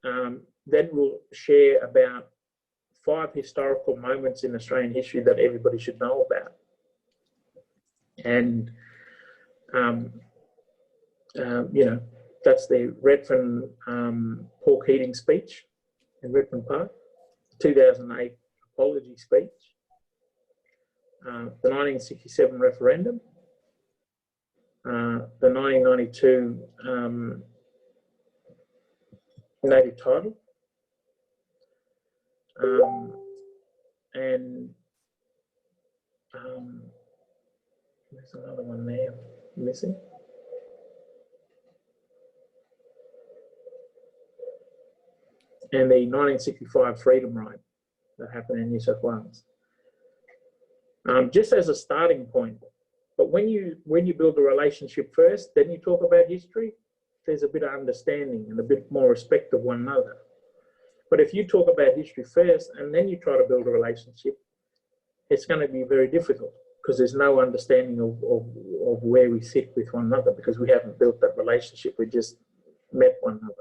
then we'll share about 5 historical moments in Australian history that everybody should know about. And, you know, that's the Redfern Paul Keating speech in Redfern Park, the 2008 apology speech, the 1967 referendum, the 1992 native title, and there's another one there missing. And the 1965 freedom ride that happened in New South Wales. Just as a starting point. But when you build a relationship first, then you talk about history, there's a bit of understanding and a bit more respect of one another. But if you talk about history first and then you try to build a relationship, it's going to be very difficult, because there's no understanding of where we sit with one another, because we haven't built that relationship, we just met one another.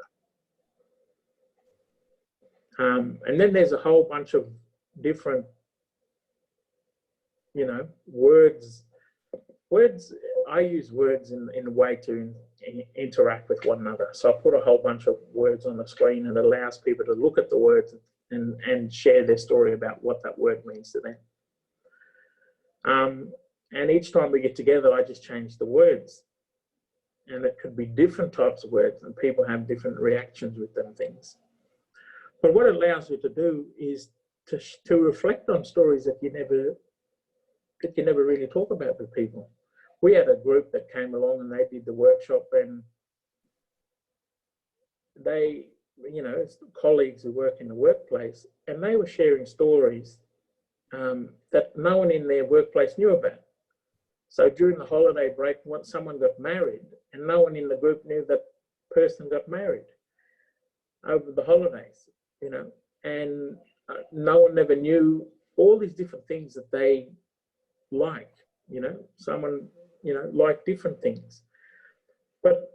And then there's a whole bunch of different, you know, words. I use words in a way to interact with one another. So I put a whole bunch of words on the screen, and it allows people to look at the words and share their story about what that word means to them. And each time we get together, I just change the words. And it could be different types of words, and people have different reactions with them things. But what it allows you to do is to reflect on stories that you never really talk about with people. We had a group that came along and they did the workshop, and they, you know, colleagues who work in the workplace, and they were sharing stories that no one in their workplace knew about. So during the holiday break, someone got married, and no one in the group knew that person got married over the holidays, you know, and no one ever knew all these different things that they like, you know, someone, you know, like different things. But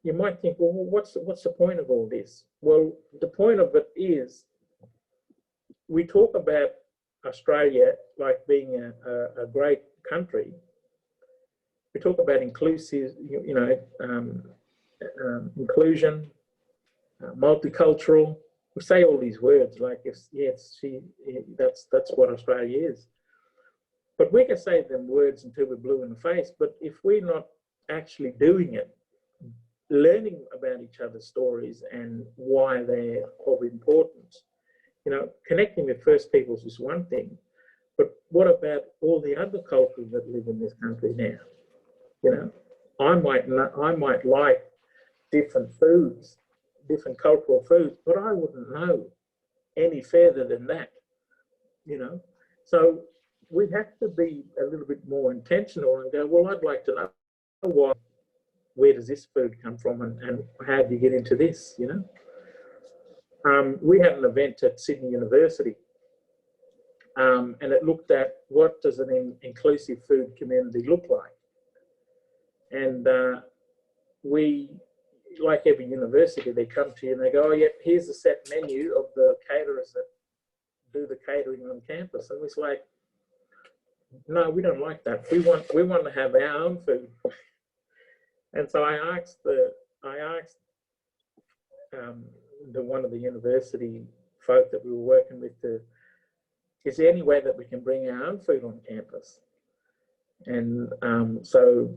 you might think, well, what's the point of all this? Well, the point of it is, we talk about Australia like being a great country. We talk about inclusive, inclusion, multicultural. We say all these words like, that's what Australia is. But we can say them words until we're blue in the face. But if we're not actually doing it, learning about each other's stories and why they're of importance, connecting with First Peoples is one thing. But what about all the other cultures that live in this country now? I might like different foods, different cultural foods, but I wouldn't know any further than that, So we have to be a little bit more intentional and go, well, I'd like to know where does this food come from and how do you get into this, We had an event at Sydney University and it looked at what does an inclusive food community look like. And we, like every university, they come to you and they go, oh, yeah, here's the set menu of the caterers that do the catering on campus. And it's like, no, we don't like that. We want to have our own food. And so I asked one of the university folk that we were working with, is there any way that we can bring our own food on campus? And so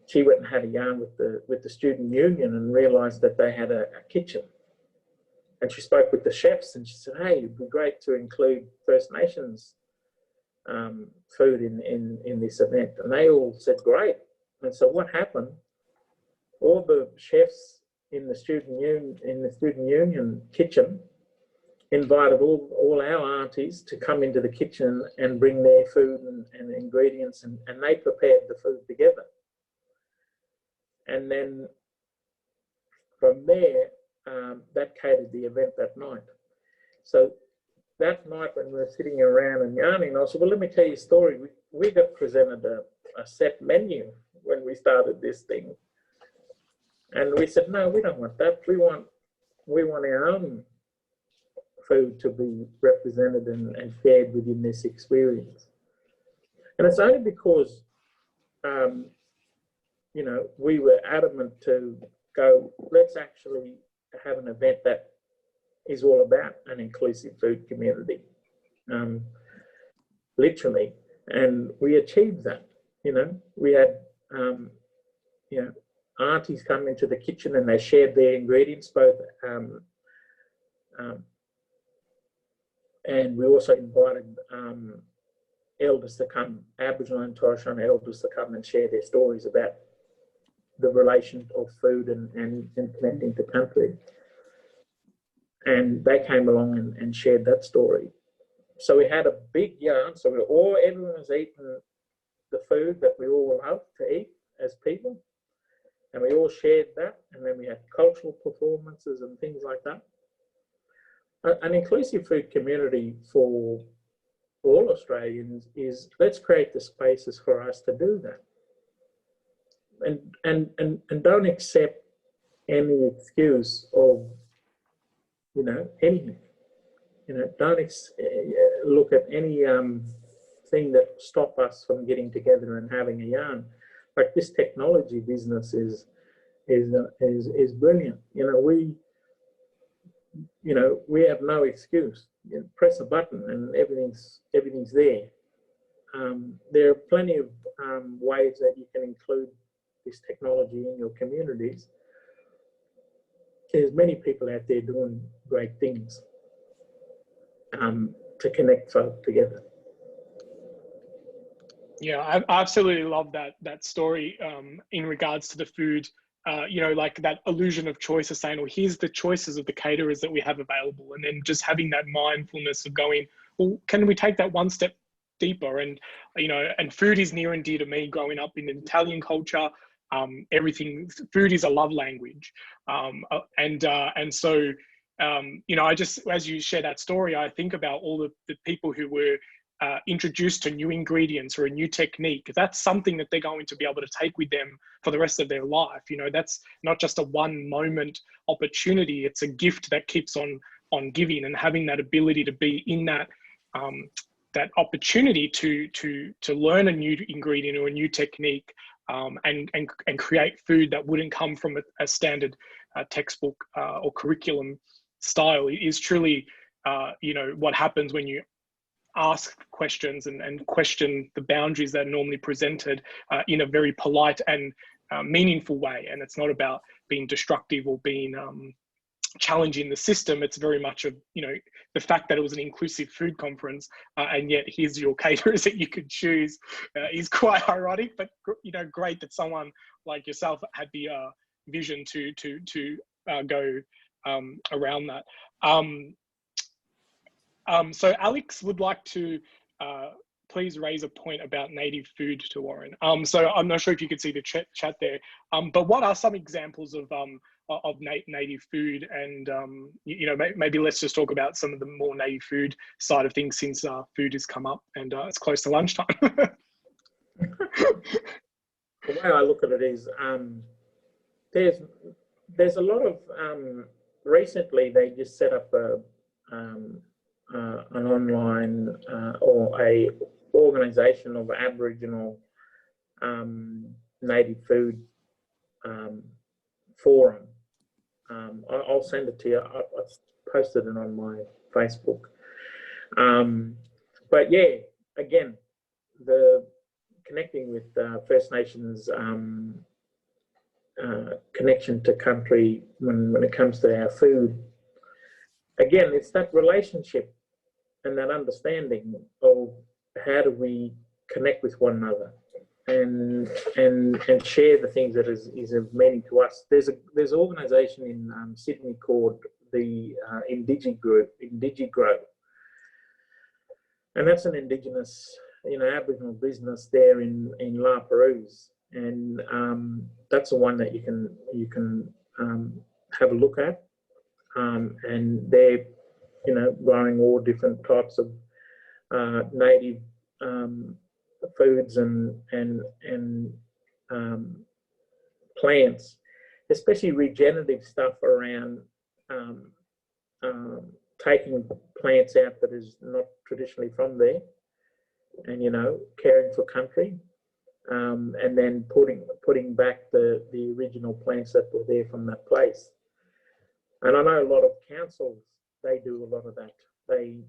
she went and had a yarn with the student union and realised that they had a kitchen. And she spoke with the chefs and she said, hey, it'd be great to include First Nations food in this event. And they all said, great. And so what happened, all the chefs in the student union kitchen invited all our aunties to come into the kitchen and bring their food and ingredients, and they prepared the food together. And then from there, that catered the event that night. So that night when we were sitting around and yarning, I said, well, let me tell you a story. We got presented a set menu when we started this thing. And we said, no, we don't want that. We want our own food to be represented and shared within this experience. And it's only because, we were adamant to go, let's actually have an event that is all about an inclusive food community, literally. And we achieved that, We had, aunties come into the kitchen and they shared their ingredients, both, and we also invited elders to come, Aboriginal and Torres Strait Islander elders to come and share their stories about the relation of food and connecting to country. And they came along and shared that story. So we had a big yarn. So everyone was eating the food that we all love to eat as people. And we all shared that. And then we had cultural performances and things like that. An inclusive food community for all Australians is, let's create the spaces for us to do that. And don't accept any excuse of, anything. Don't look at any thing that stop us from getting together and having a yarn. Like this technology business is brilliant. We have no excuse. Press a button and everything's there. There are plenty of ways that you can include this technology in your communities. There's many people out there doing great things to connect folk together. Yeah, I absolutely love that story in regards to the food. Like that illusion of choice of saying, well, here's the choices of the caterers that we have available. And then just having that mindfulness of going, well, can we take that one step deeper? And, and food is near and dear to me growing up in Italian culture. Food is a love language. So, I just, as you share that story, I think about all the people who were introduced to new ingredients or a new technique, that's something that they're going to be able to take with them for the rest of their life. You know, that's not just a one moment opportunity, it's a gift that keeps on giving, and having that ability to be in that that opportunity to learn a new ingredient or a new technique, and create food that wouldn't come from a standard textbook or curriculum style is truly, you know, what happens when you ask questions and question the boundaries that are normally presented in a very polite and meaningful way. And it's not about being destructive or being challenging the system. It's very much of, you know, the fact that it was an inclusive food conference, and yet here's your caterers that you could choose, is quite ironic, but, you know, great that someone like yourself had the vision to go around that. So Alex would like to please raise a point about native food to Warren. So I'm not sure if you could see the chat there, but what are some examples of native food? And you know, maybe let's just talk about some of the more native food side of things, since food has come up and it's close to lunchtime. The way I look at it is, there's a lot of recently they just set up an online or a organisation of Aboriginal native food forum. I'll send it to you. I posted it on my Facebook. But yeah, again, the connecting with First Nations connection to country when it comes to our food. Again, it's that relationship and that understanding of how do we connect with one another and share the things that is of meaning to us. There's an organisation in Sydney called the 𝐝𝐢𝐥𝐿, and that's an Indigenous, you know, Aboriginal business there in La Perouse, and that's the one that you can have a look at. And they're, you know, growing all different types of native foods and plants, especially regenerative stuff around taking plants out that is not traditionally from there, and, you know, caring for country, and then putting back the original plants that were there from that place. And I know a lot of councils, they do a lot of that. They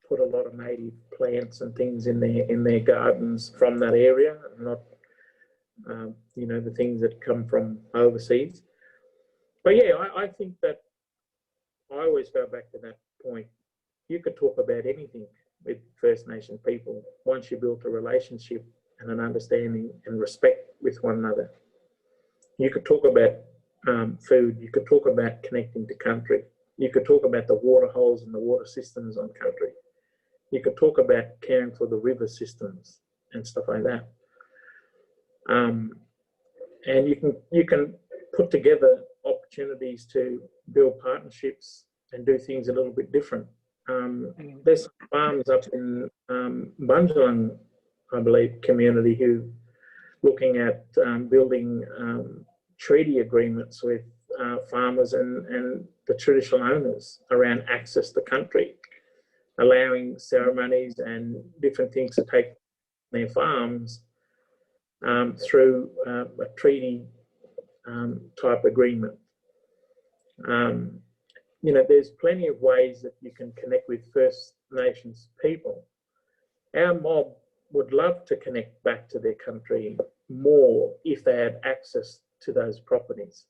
put a lot of native plants and things in their gardens from that area, not you know, the things that come from overseas. But yeah, I think that I always go back to that point. You could talk about anything with First Nation people once you build a relationship and an understanding and respect with one another. You could talk about food, you could talk about connecting to country, you could talk about the water holes and the water systems on country, you could talk about caring for the river systems and stuff like that. And you can put together opportunities to build partnerships and do things a little bit different. There's farms up in Bunjalung, I believe, community who looking at building treaty agreements with farmers and the traditional owners around access to country, allowing ceremonies and different things to take their farms through a treaty type agreement. You know, there's plenty of ways that you can connect with First Nations people. Our mob would love to connect back to their country more if they had access to those properties.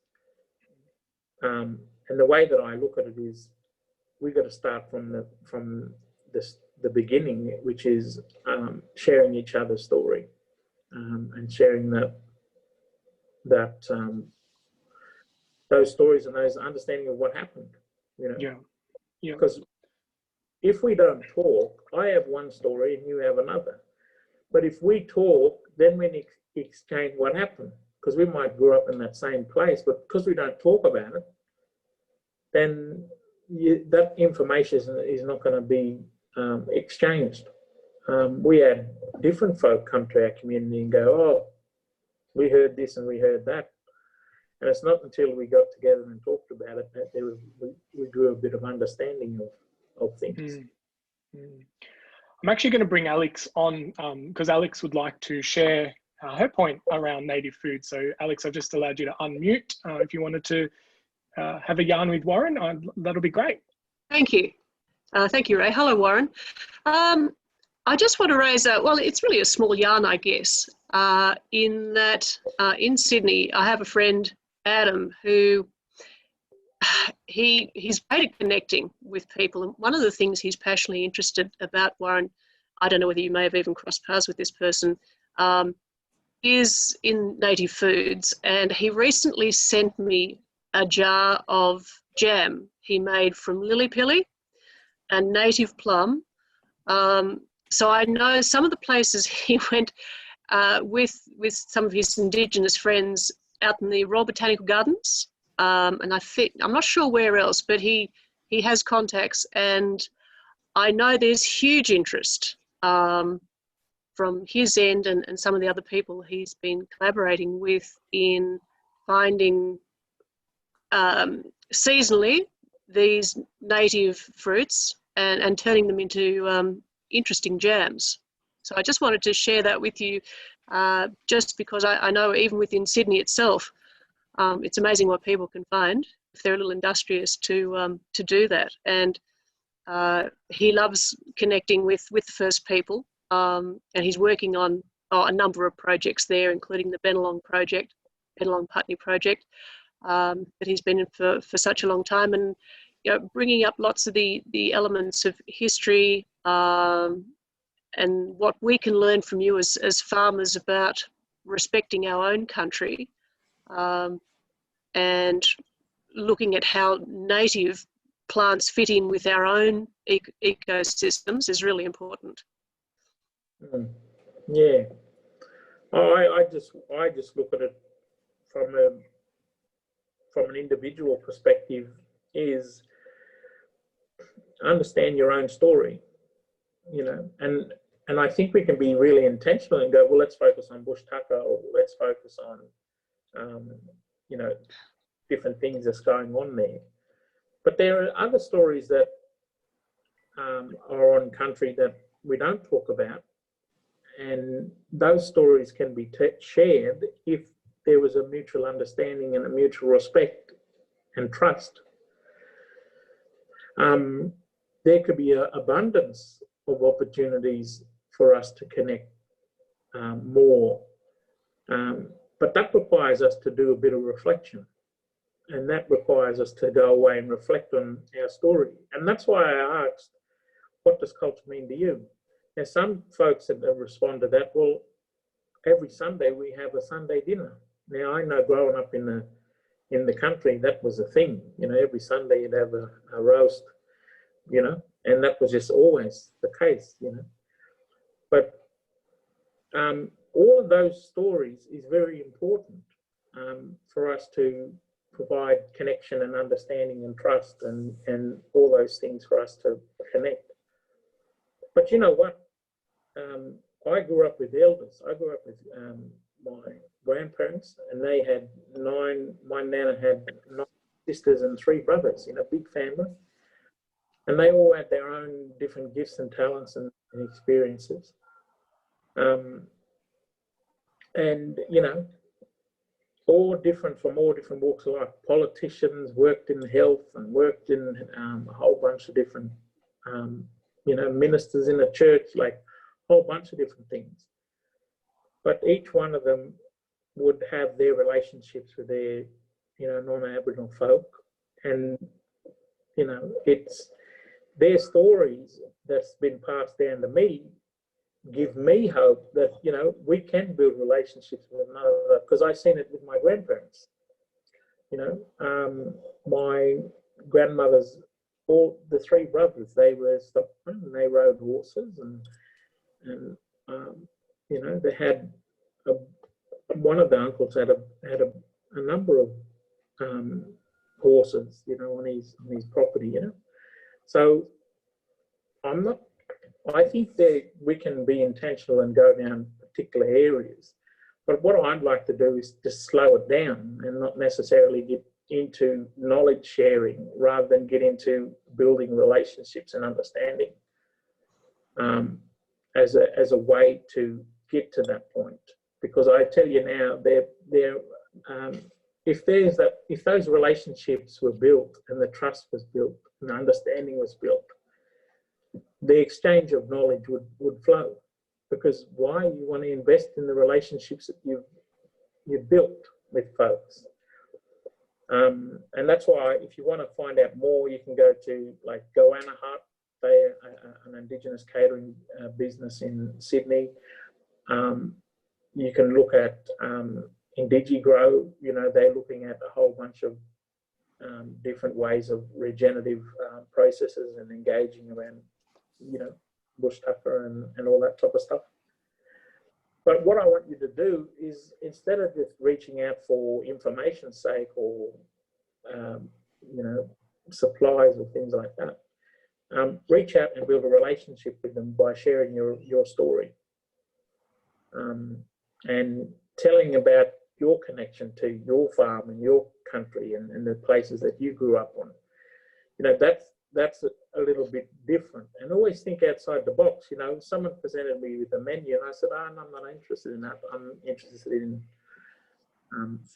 And the way that I look at it is, we've got to start from the beginning, which is sharing each other's story and sharing those stories and those understanding of what happened. You know, yeah. Because if we don't talk, I have one story and you have another. But if we talk, then we exchange what happened, because we might grow up in that same place, but because we don't talk about it, then that information is not going to be exchanged. We had different folk come to our community and go, oh, we heard this and we heard that. And it's not until we got together and talked about it that we grew a bit of understanding of things. I'm actually going to bring Alex on because Alex would like to share her point around native food. So Alex, I've just allowed you to unmute. If you wanted to have a yarn with Warren, that'll be great. Thank you. Thank you, Ray. Hello, Warren. I just want to raise well, it's really a small yarn, I guess, in that in Sydney, I have a friend, Adam, who he's great at connecting with people. And one of the things he's passionately interested about, Warren, I don't know whether you may have even crossed paths with this person, is in native foods. And he recently sent me a jar of jam he made from lily pilly and native plum. So I know some of the places he went with some of his Indigenous friends out in the Royal Botanical Gardens, and I'm not sure where else, but he has contacts, and I know there's huge interest from his end and some of the other people he's been collaborating with in finding seasonally these native fruits and turning them into interesting jams. So I just wanted to share that with you, just because I know even within Sydney itself, it's amazing what people can find if they're a little industrious to do that. And he loves connecting with First People, and he's working on a number of projects there, including the Bennelong project, Bennelong Putney project, that he's been in for such a long time, and bringing up lots of the elements of history, and what we can learn from you as farmers about respecting our own country, and looking at how native plants fit in with our own ecosystems is really important. Yeah, I just look at it from an individual perspective, is understand your own story, and I think we can be really intentional and go, well, let's focus on bush tucker, or let's focus on different things that's going on there. But there are other stories that are on country that we don't talk about, and those stories can be shared if there was a mutual understanding and a mutual respect and trust. There could be an abundance of opportunities for us to connect more, but that requires us to do a bit of reflection, and that requires us to go away and reflect on our story. And that's why I asked, what does culture mean to you? Now, some folks have responded that, well, every Sunday we have a Sunday dinner. Now, I know growing up in the country, that was a thing. Every Sunday you'd have a roast, and that was just always the case, But all of those stories is very important for us to provide connection and understanding and trust and all those things for us to connect. But you know what? I grew up with elders. I grew up with my grandparents, and they had my nana had 9 sisters and 3 brothers in a big family. And they all had their own different gifts and talents and experiences. All different from all different walks of life. Politicians worked in health and worked in a whole bunch of different, ministers in a church, like a whole bunch of different things. But each one of them would have their relationships with their, non-Aboriginal folk. And, it's their stories that's been passed down to me give me hope that, we can build relationships with one another, because I've seen it with my grandparents. My grandmother's, all the 3 brothers, they were stockmen, and they rode horses, and they had one of the uncles had a number of horses, on his property, So I'm not I think that we can be intentional and go down particular areas. But what I'd like to do is just slow it down and not necessarily get into knowledge sharing rather than get into building relationships and understanding as a way to get to that point. Because I tell you now, if those relationships were built and the trust was built and the understanding was built, the exchange of knowledge would flow. Because why? You want to invest in the relationships that you've built with folks. And that's why if you want to find out more, you can go to like 𝐭𝐢𝐤𝐤. They're an Indigenous catering business in Sydney. You can look at 𝐝𝐢𝐥𝐿. You know, they're looking at a whole bunch of different ways of regenerative processes and engaging around, you know, bush tucker and all that type of stuff. But what I want you to do is, instead of just reaching out for information's sake or, you know, supplies or things like that, reach out and build a relationship with them by sharing your story and telling about your connection to your farm and your country and the places that you grew up on. You know, that's a little bit different, and always think outside the box. You know, someone presented me with a menu and I said, oh, no, I'm not interested in that. I'm interested in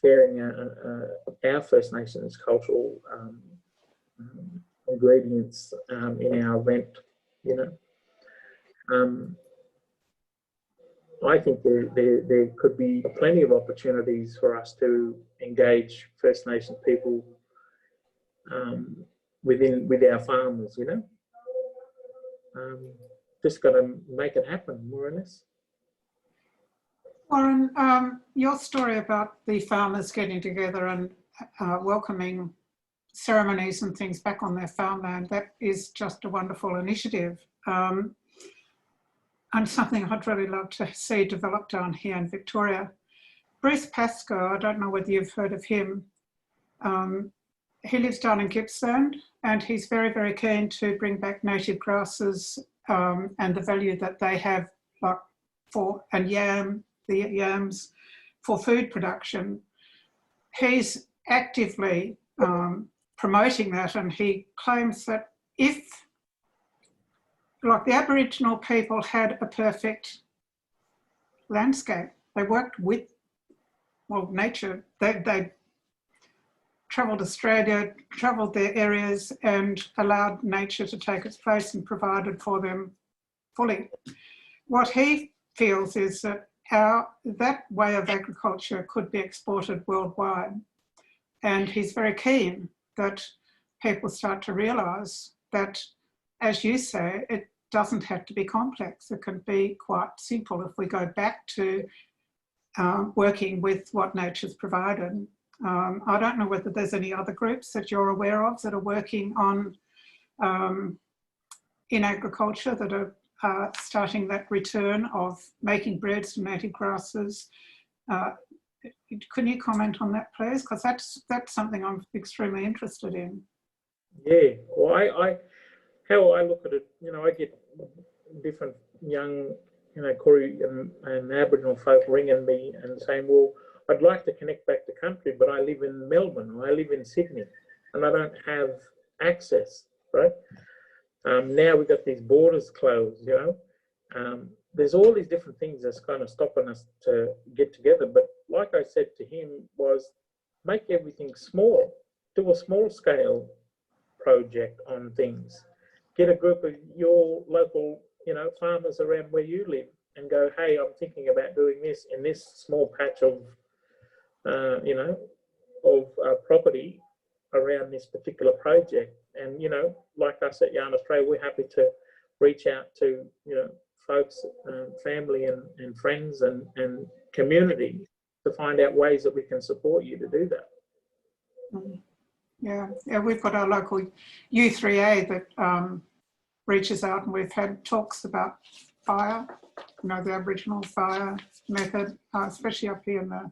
sharing our First Nations cultural ingredients in our event, you know. I think there could be plenty of opportunities for us to engage First Nations people with our farmers, you know. Just got to make it happen, more or less. Warren, your story about the farmers getting together and welcoming ceremonies and things back on their farmland, that is just a wonderful initiative. And something I'd really love to see develop down here in Victoria. Bruce Pascoe, I don't know whether you've heard of him. He lives down in Gippsland, and he's very, very keen to bring back native grasses and the value that they have, like the yams for food production. He's actively promoting that, and he claims that if, like, the Aboriginal people had a perfect landscape, they worked with, well, nature. They travelled Australia, travelled their areas and allowed nature to take its place and provided for them fully. What he feels is that that way of agriculture could be exported worldwide. And he's very keen that people start to realise that, as you say, it doesn't have to be complex. It can be quite simple if we go back to working with what nature's provided. I don't know whether there's any other groups that you're aware of that are working on in agriculture that are starting that return of making breads from native grasses. Can you comment on that, please? Because that's something I'm extremely interested in. Yeah, well, how I look at it, you know, I get different young, you know, Koori and Aboriginal folk ringing me and saying, well, I'd like to connect back to country, but I live in Melbourne or I live in Sydney and I don't have access, right? Now we've got these borders closed, you know. There's all these different things that's kind of stopping us to get together. But like I said to him, was make everything small. Do a small scale project on things. Get a group of your local, you know, farmers around where you live and go, hey, I'm thinking about doing this in this small patch of, you know, of property around this particular project. And, you know, like us at Yarn Australia, we're happy to reach out to, you know, folks, family and friends and community to find out ways that we can support you to do that. Yeah, we've got our local 𝐝3A that reaches out, and we've had talks about fire, you know, the Aboriginal fire method, especially up here in the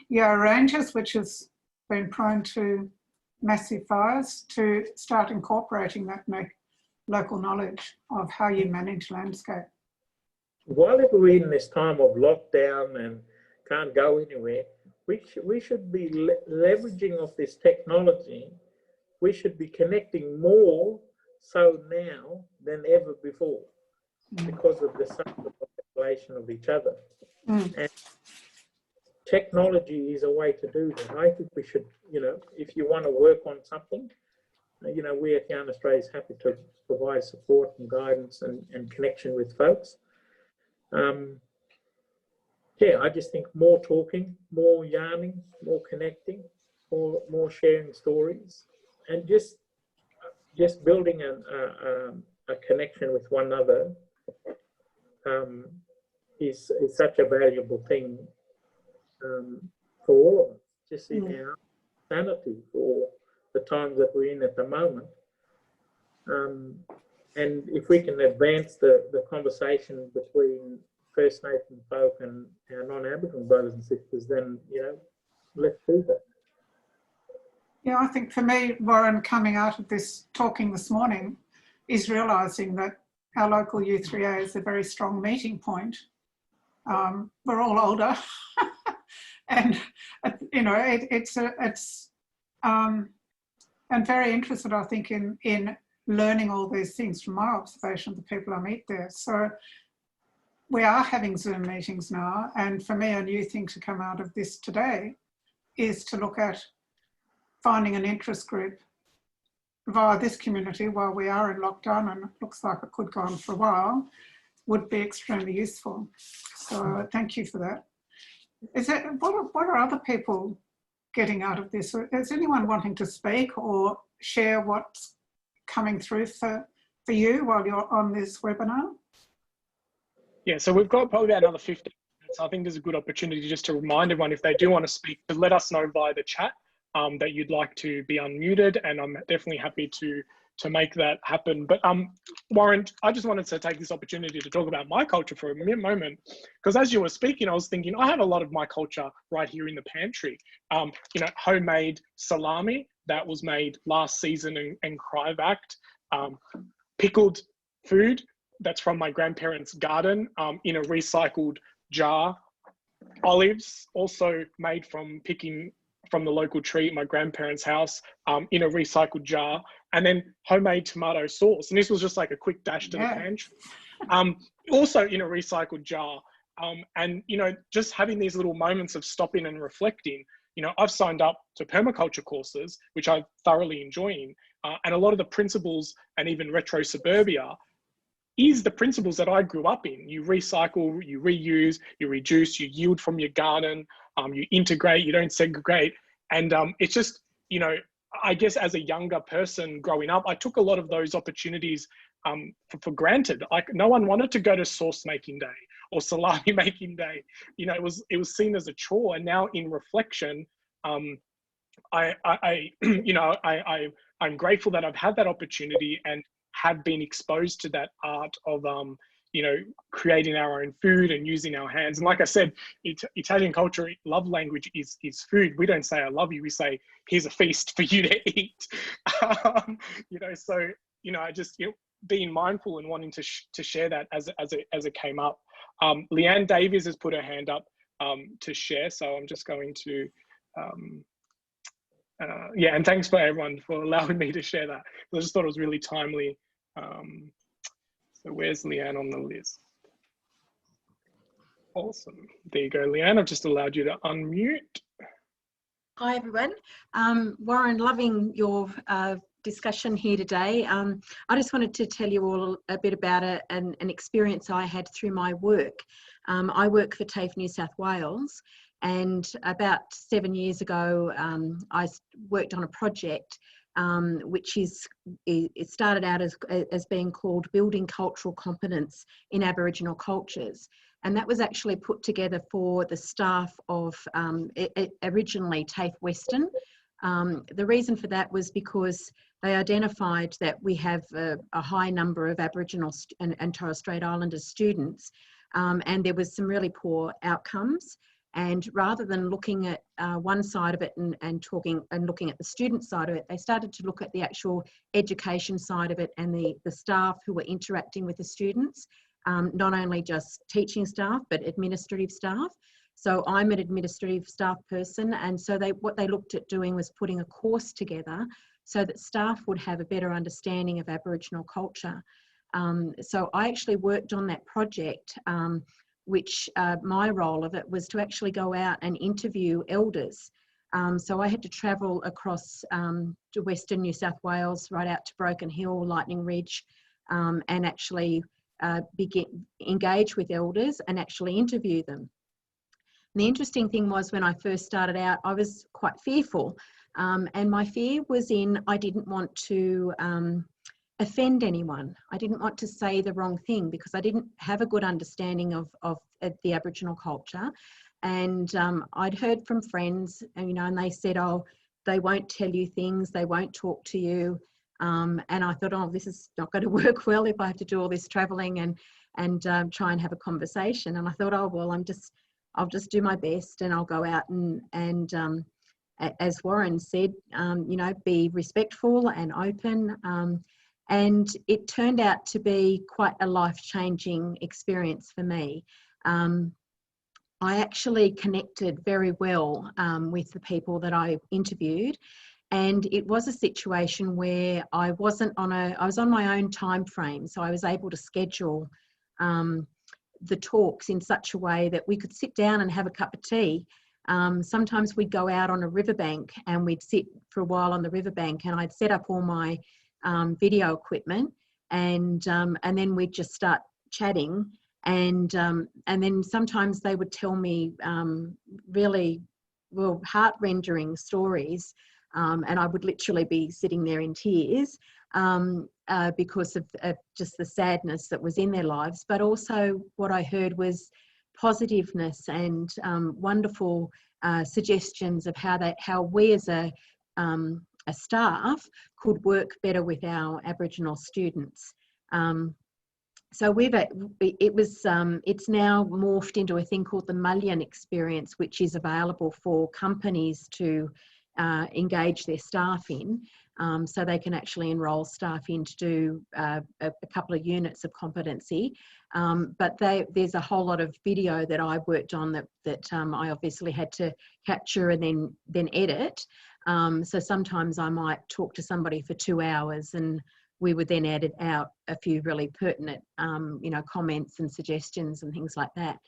Yarra Ranges, which has been prone to massive fires, to start incorporating that local knowledge of how you manage landscape. While we're in this time of lockdown and can't go anywhere, we should be leveraging of this technology. We should be connecting more so now than ever before because of the manipulation of each other. And technology is a way to do that. I think we should, you know, if you want to work on something, you know, we at Yarn Australia is happy to provide support and guidance and connection with folks. Yeah, I just think more talking, more yarning, more connecting, more sharing stories, and just building a connection with one another is such a valuable thing for all of us, just in our sanity for the times that we're in at the moment. And if we can advance the conversation between First Nation folk and our non-Aboriginal brothers and sisters, then, you know, let's do that. Yeah, I think for me, Warren, coming out of this talking this morning is realising that our local U3A is a very strong meeting point. We're all older, and you know, I'm very interested, I think, in learning all these things from my observation of the people I meet there. So we are having Zoom meetings now, and for me, a new thing to come out of this today is to look at finding an interest group via this community while we are in lockdown, and it looks like it could go on for a while, would be extremely useful. So thank you for that. What are other people getting out of this? Is anyone wanting to speak or share what's coming through for you while you're on this webinar? Yeah, so we've got probably about another 15 minutes. I think there's a good opportunity just to remind everyone, if they do want to speak, to let us know via the chat that you'd like to be unmuted, and I'm definitely happy to make that happen. But Warren, I just wanted to take this opportunity to talk about my culture for a moment, because as you were speaking, I was thinking I have a lot of my culture right here in the pantry. You know, homemade salami that was made last season and cryovac-ed, pickled food that's from my grandparents' garden in a recycled jar, olives also made from picking from the local tree at my grandparents' house in a recycled jar, and then homemade tomato sauce. And this was just like a quick dash to the pantry. Also in a recycled jar. And, you know, just having these little moments of stopping and reflecting. You know, I've signed up to permaculture courses, which I'm thoroughly enjoying. And a lot of the principles and even retro suburbia is the principles that I grew up in. You recycle, you reuse, you reduce, you yield from your garden, you integrate, you don't segregate. And it's just, you know, I guess as a younger person growing up, I took a lot of those opportunities for granted. Like, no one wanted to go to sauce making day or salami making day. You know, it was seen as a chore. And now in reflection, I'm grateful that I've had that opportunity and have been exposed to that art of, you know, creating our own food and using our hands. And like I said, Italian culture, love language is food. We don't say I love you, we say here's a feast for you to eat. You know, so, you know, I just, you know, being mindful and wanting to share that as it came up. Leanne Davies has put her hand up to share, so I'm just going to yeah, and thanks for everyone for allowing me to share that. I just thought it was really timely. So where's Leanne on the list? Awesome. There you go, Leanne. I've just allowed you to unmute. Hi, everyone. Warren, loving your discussion here today. I just wanted to tell you all a bit about an experience I had through my work. I work for TAFE New South Wales, and about 7 years ago, I worked on a project which it started out as being called Building Cultural Competence in Aboriginal Cultures. And that was actually put together for the staff of originally TAFE Western. The reason for that was because they identified that we have a high number of Aboriginal and Torres Strait Islander students, and there was some really poor outcomes. And rather than looking at one side of it and looking at the student side of it, they started to look at the actual education side of it and the staff who were interacting with the students, not only just teaching staff, but administrative staff. So I'm an administrative staff person, and so what they looked at doing was putting a course together so that staff would have a better understanding of Aboriginal culture. So I actually worked on that project, which my role of it was to actually go out and interview elders. So I had to travel across to Western New South Wales, right out to Broken Hill, Lightning Ridge, and actually engage with elders and actually interview them. And the interesting thing was, when I first started out, I was quite fearful. And my fear was I didn't want to offend anyone. I didn't want to say the wrong thing because I didn't have a good understanding of the Aboriginal culture. And I'd heard from friends, and they said, oh, they won't tell you things, they won't talk to you. And I thought, oh, this is not going to work well if I have to do all this travelling and try and have a conversation. And I thought, oh, well, I'll just do my best, and I'll go out and as Warren said, be respectful and open. And it turned out to be quite a life-changing experience for me. I actually connected very well with the people that I interviewed, and it was a situation where I was on my own time frame, so I was able to schedule the talks in such a way that we could sit down and have a cup of tea. Sometimes we'd go out on a riverbank and we'd sit for a while on the riverbank, and I'd set up all my video equipment, and then we'd just start chatting, and then sometimes they would tell me really heart-rending stories, and I would literally be sitting there in tears because of just the sadness that was in their lives. But also what I heard was positiveness and wonderful suggestions of how we as a staff could work better with our Aboriginal students. So it's now morphed into a thing called the Mullion experience, which is available for companies to engage their staff in, so they can actually enrol staff in to do a couple of units of competency. But there's a whole lot of video that I worked on that I obviously had to capture and then edit. So sometimes I might talk to somebody for 2 hours, and we would then edit out a few really pertinent, comments and suggestions and things like that.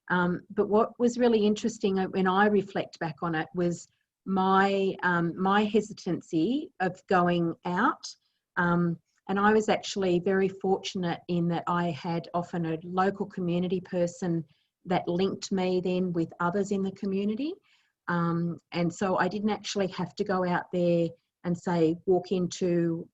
But what was really interesting when I reflect back on it was my hesitancy of going out. And I was actually very fortunate in that I had often a local community person that linked me then with others in the community. And so I didn't actually have to go out there and walk into,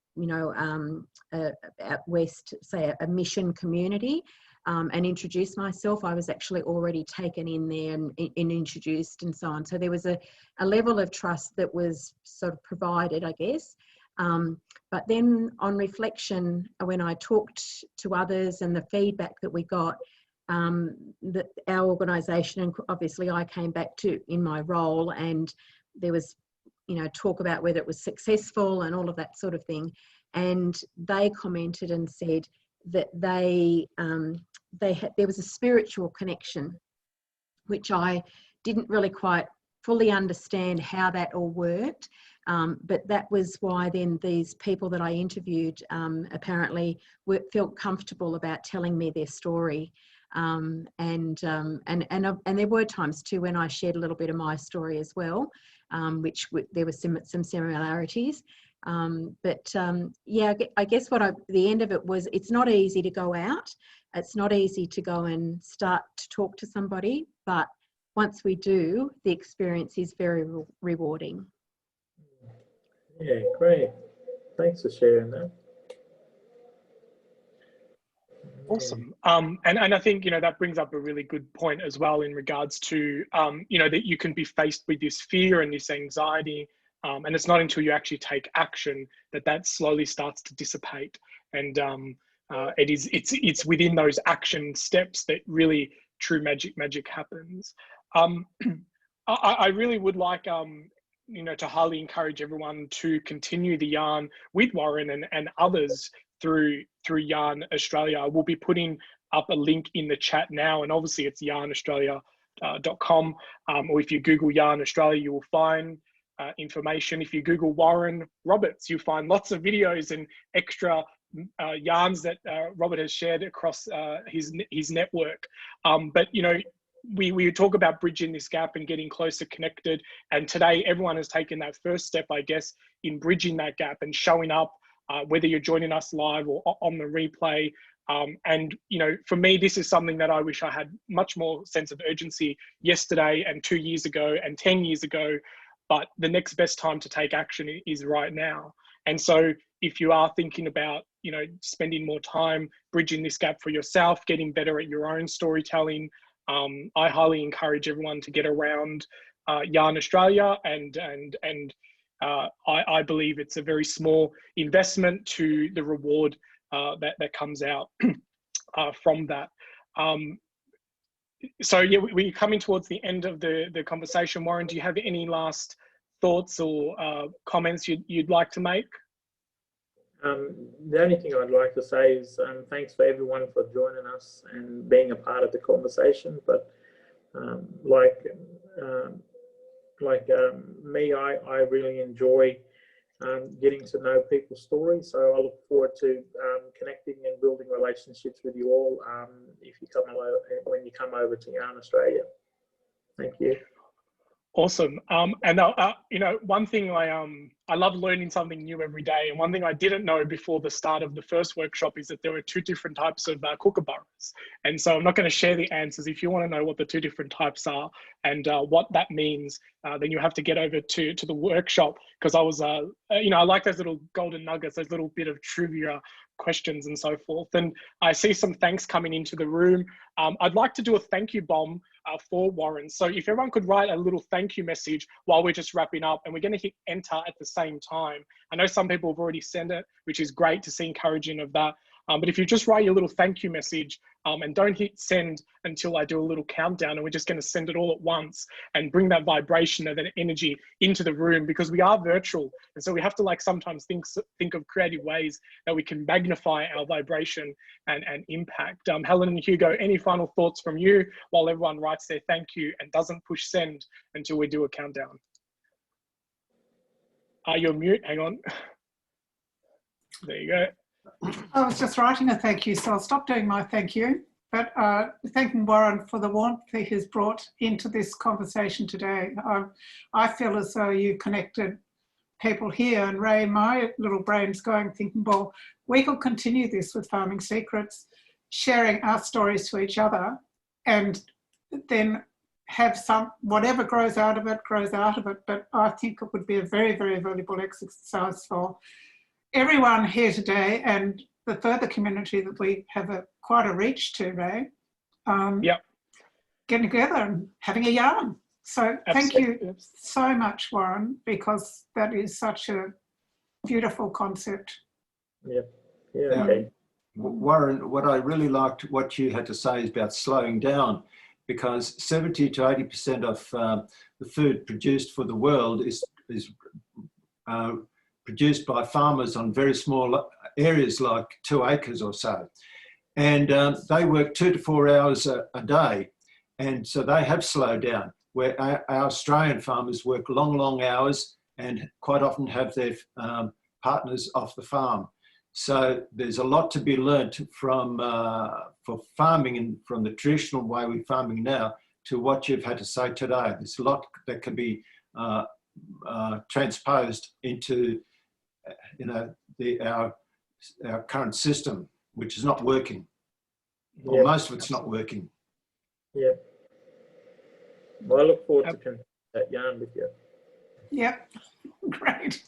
out west, say a mission community and introduce myself. I was actually already taken in there and introduced and so on. So there was a level of trust that was sort of provided, I guess. But then on reflection, when I talked to others and the feedback that we got, that our organisation, and obviously I came back to in my role, and there was, talk about whether it was successful and all of that sort of thing. And they commented and said that there was a spiritual connection, which I didn't really quite fully understand how that all worked. But that was why then these people that I interviewed apparently felt comfortable about telling me their story. And there were times too when I shared a little bit of my story as well, which there were some similarities. Yeah, I guess the end of it was, it's not easy to go out. It's not easy to go and start to talk to somebody, but once we do, the experience is very rewarding. Yeah, great. Thanks for sharing that. Awesome. And I think, that brings up a really good point as well in regards to, that you can be faced with this fear and this anxiety. And it's not until you actually take action that slowly starts to dissipate. And it's within those action steps that really true magic happens. I really would like, you know, to highly encourage everyone to continue the yarn with Warren and others through Yarn Australia. I will be putting up a link in the chat now, and obviously it's yarnaustralia.com, or if you Google Yarn Australia, you will find information. If you Google Warren Roberts, you'll find lots of videos and extra yarns that Robert has shared across his network. But you know, we talk about bridging this gap and getting closer connected, and today everyone has taken that first step, I guess, in bridging that gap and showing up, whether you're joining us live or on the replay. And you know, for me, this is something that I wish I had much more sense of urgency yesterday and 2 years ago and 10 years ago. But the next best time to take action is right now. And so if you are thinking about, you know, spending more time bridging this gap for yourself, getting better at your own storytelling, I highly encourage everyone to get around Yarn Australia, and I believe it's a very small investment to the reward that comes out from that. So yeah, we're coming towards the end of the conversation. Warren, do you have any last thoughts or comments you'd like to make? The only thing I'd like to say is thanks for everyone for joining us and being a part of the conversation. But me, I really enjoy getting to know people's stories. So I look forward to connecting and building relationships with you all when you come over to Yarn Australia. Thank you. Awesome. And you know, one thing I love learning something new every day. And one thing I didn't know before the start of the first workshop is that there were 2 different types of kookaburras. And so I'm not going to share the answers. If you want to know what the 2 different types are and what that means, then you have to get over to the workshop, because I was, you know, I like those little golden nuggets, those little bit of trivia questions and so forth. And I see some thanks coming into the room. I'd like to do a thank you bomb for Warren. So if everyone could write a little thank you message while we're just wrapping up, and we're going to hit enter at the same time. I know some people have already sent it, which is great to see, encouraging of that. But if you just write your little thank you message and don't hit send until I do a little countdown, and we're just going to send it all at once and bring that vibration and that energy into the room, because we are virtual. And so we have to like sometimes think of creative ways that we can magnify our vibration and impact. Helen and Hugo, any final thoughts from you while everyone writes their thank you and doesn't push send until we do a countdown? You're mute, hang on. There you go. I was just writing a thank you, so I'll stop doing my thank you. But thanking Warren for the warmth he has brought into this conversation today. I feel as though you connected people here, and Ray, my little brain's going thinking, well, we could continue this with Farming Secrets, sharing our stories to each other, and then have whatever grows out of it. But I think it would be a very, very valuable exercise for everyone here today, and the further community that we have quite a reach to, Ray. Getting together and having a yarn. So thank you so much, Warren, because that is such a beautiful concept. Okay. Warren, what I really liked what you had to say is about slowing down, because 70 to 80% of the food produced for the world is produced by farmers on very small areas, like 2 acres or so. And they work 2 to 4 hours a day. And so they have slowed down, where our Australian farmers work long hours and quite often have their partners off the farm. So there's a lot to be learnt from for farming, and from the traditional way we're farming now to what you've had to say today. There's a lot that can be transposed into our current system, which is not working, or most of it's not working. Yeah. Well, I look forward to that yarn with you. Yep, great.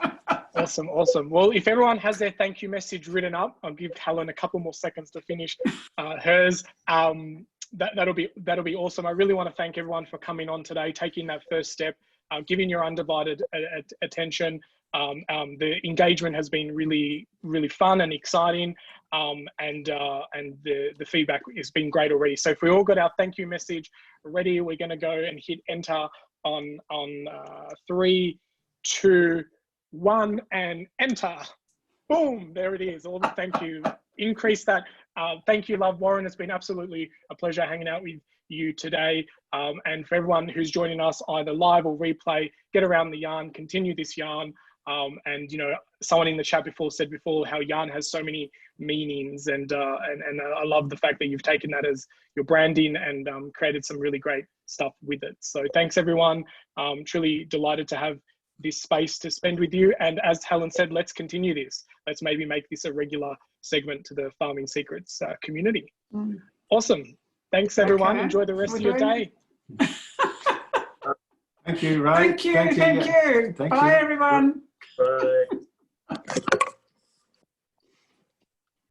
Awesome. Well, if everyone has their thank you message written up, I'll give Helen a couple more seconds to finish hers. That'll be awesome. I really want to thank everyone for coming on today, taking that first step, giving your undivided attention. The engagement has been really, really fun and exciting. and the feedback has been great already. So if we all got our thank you message ready, we're going to go and hit enter on 3, 2, 1, and enter. Boom, there it is. All the thank you. Increase that. Thank you, love. Warren, it's been absolutely a pleasure hanging out with you today. And for everyone who's joining us either live or replay, get around the yarn, continue this yarn. And, you know, someone in the chat said before how yarn has so many meanings, and I love the fact that you've taken that as your branding and created some really great stuff with it. So thanks, everyone. Truly delighted to have this space to spend with you. And as Helen said, let's continue this. Let's maybe make this a regular segment to the Farming Secrets community. Awesome. Thanks, everyone. Okay. Enjoy the rest of your day. Thank you, Ray. Thank you. Bye, everyone. Bye.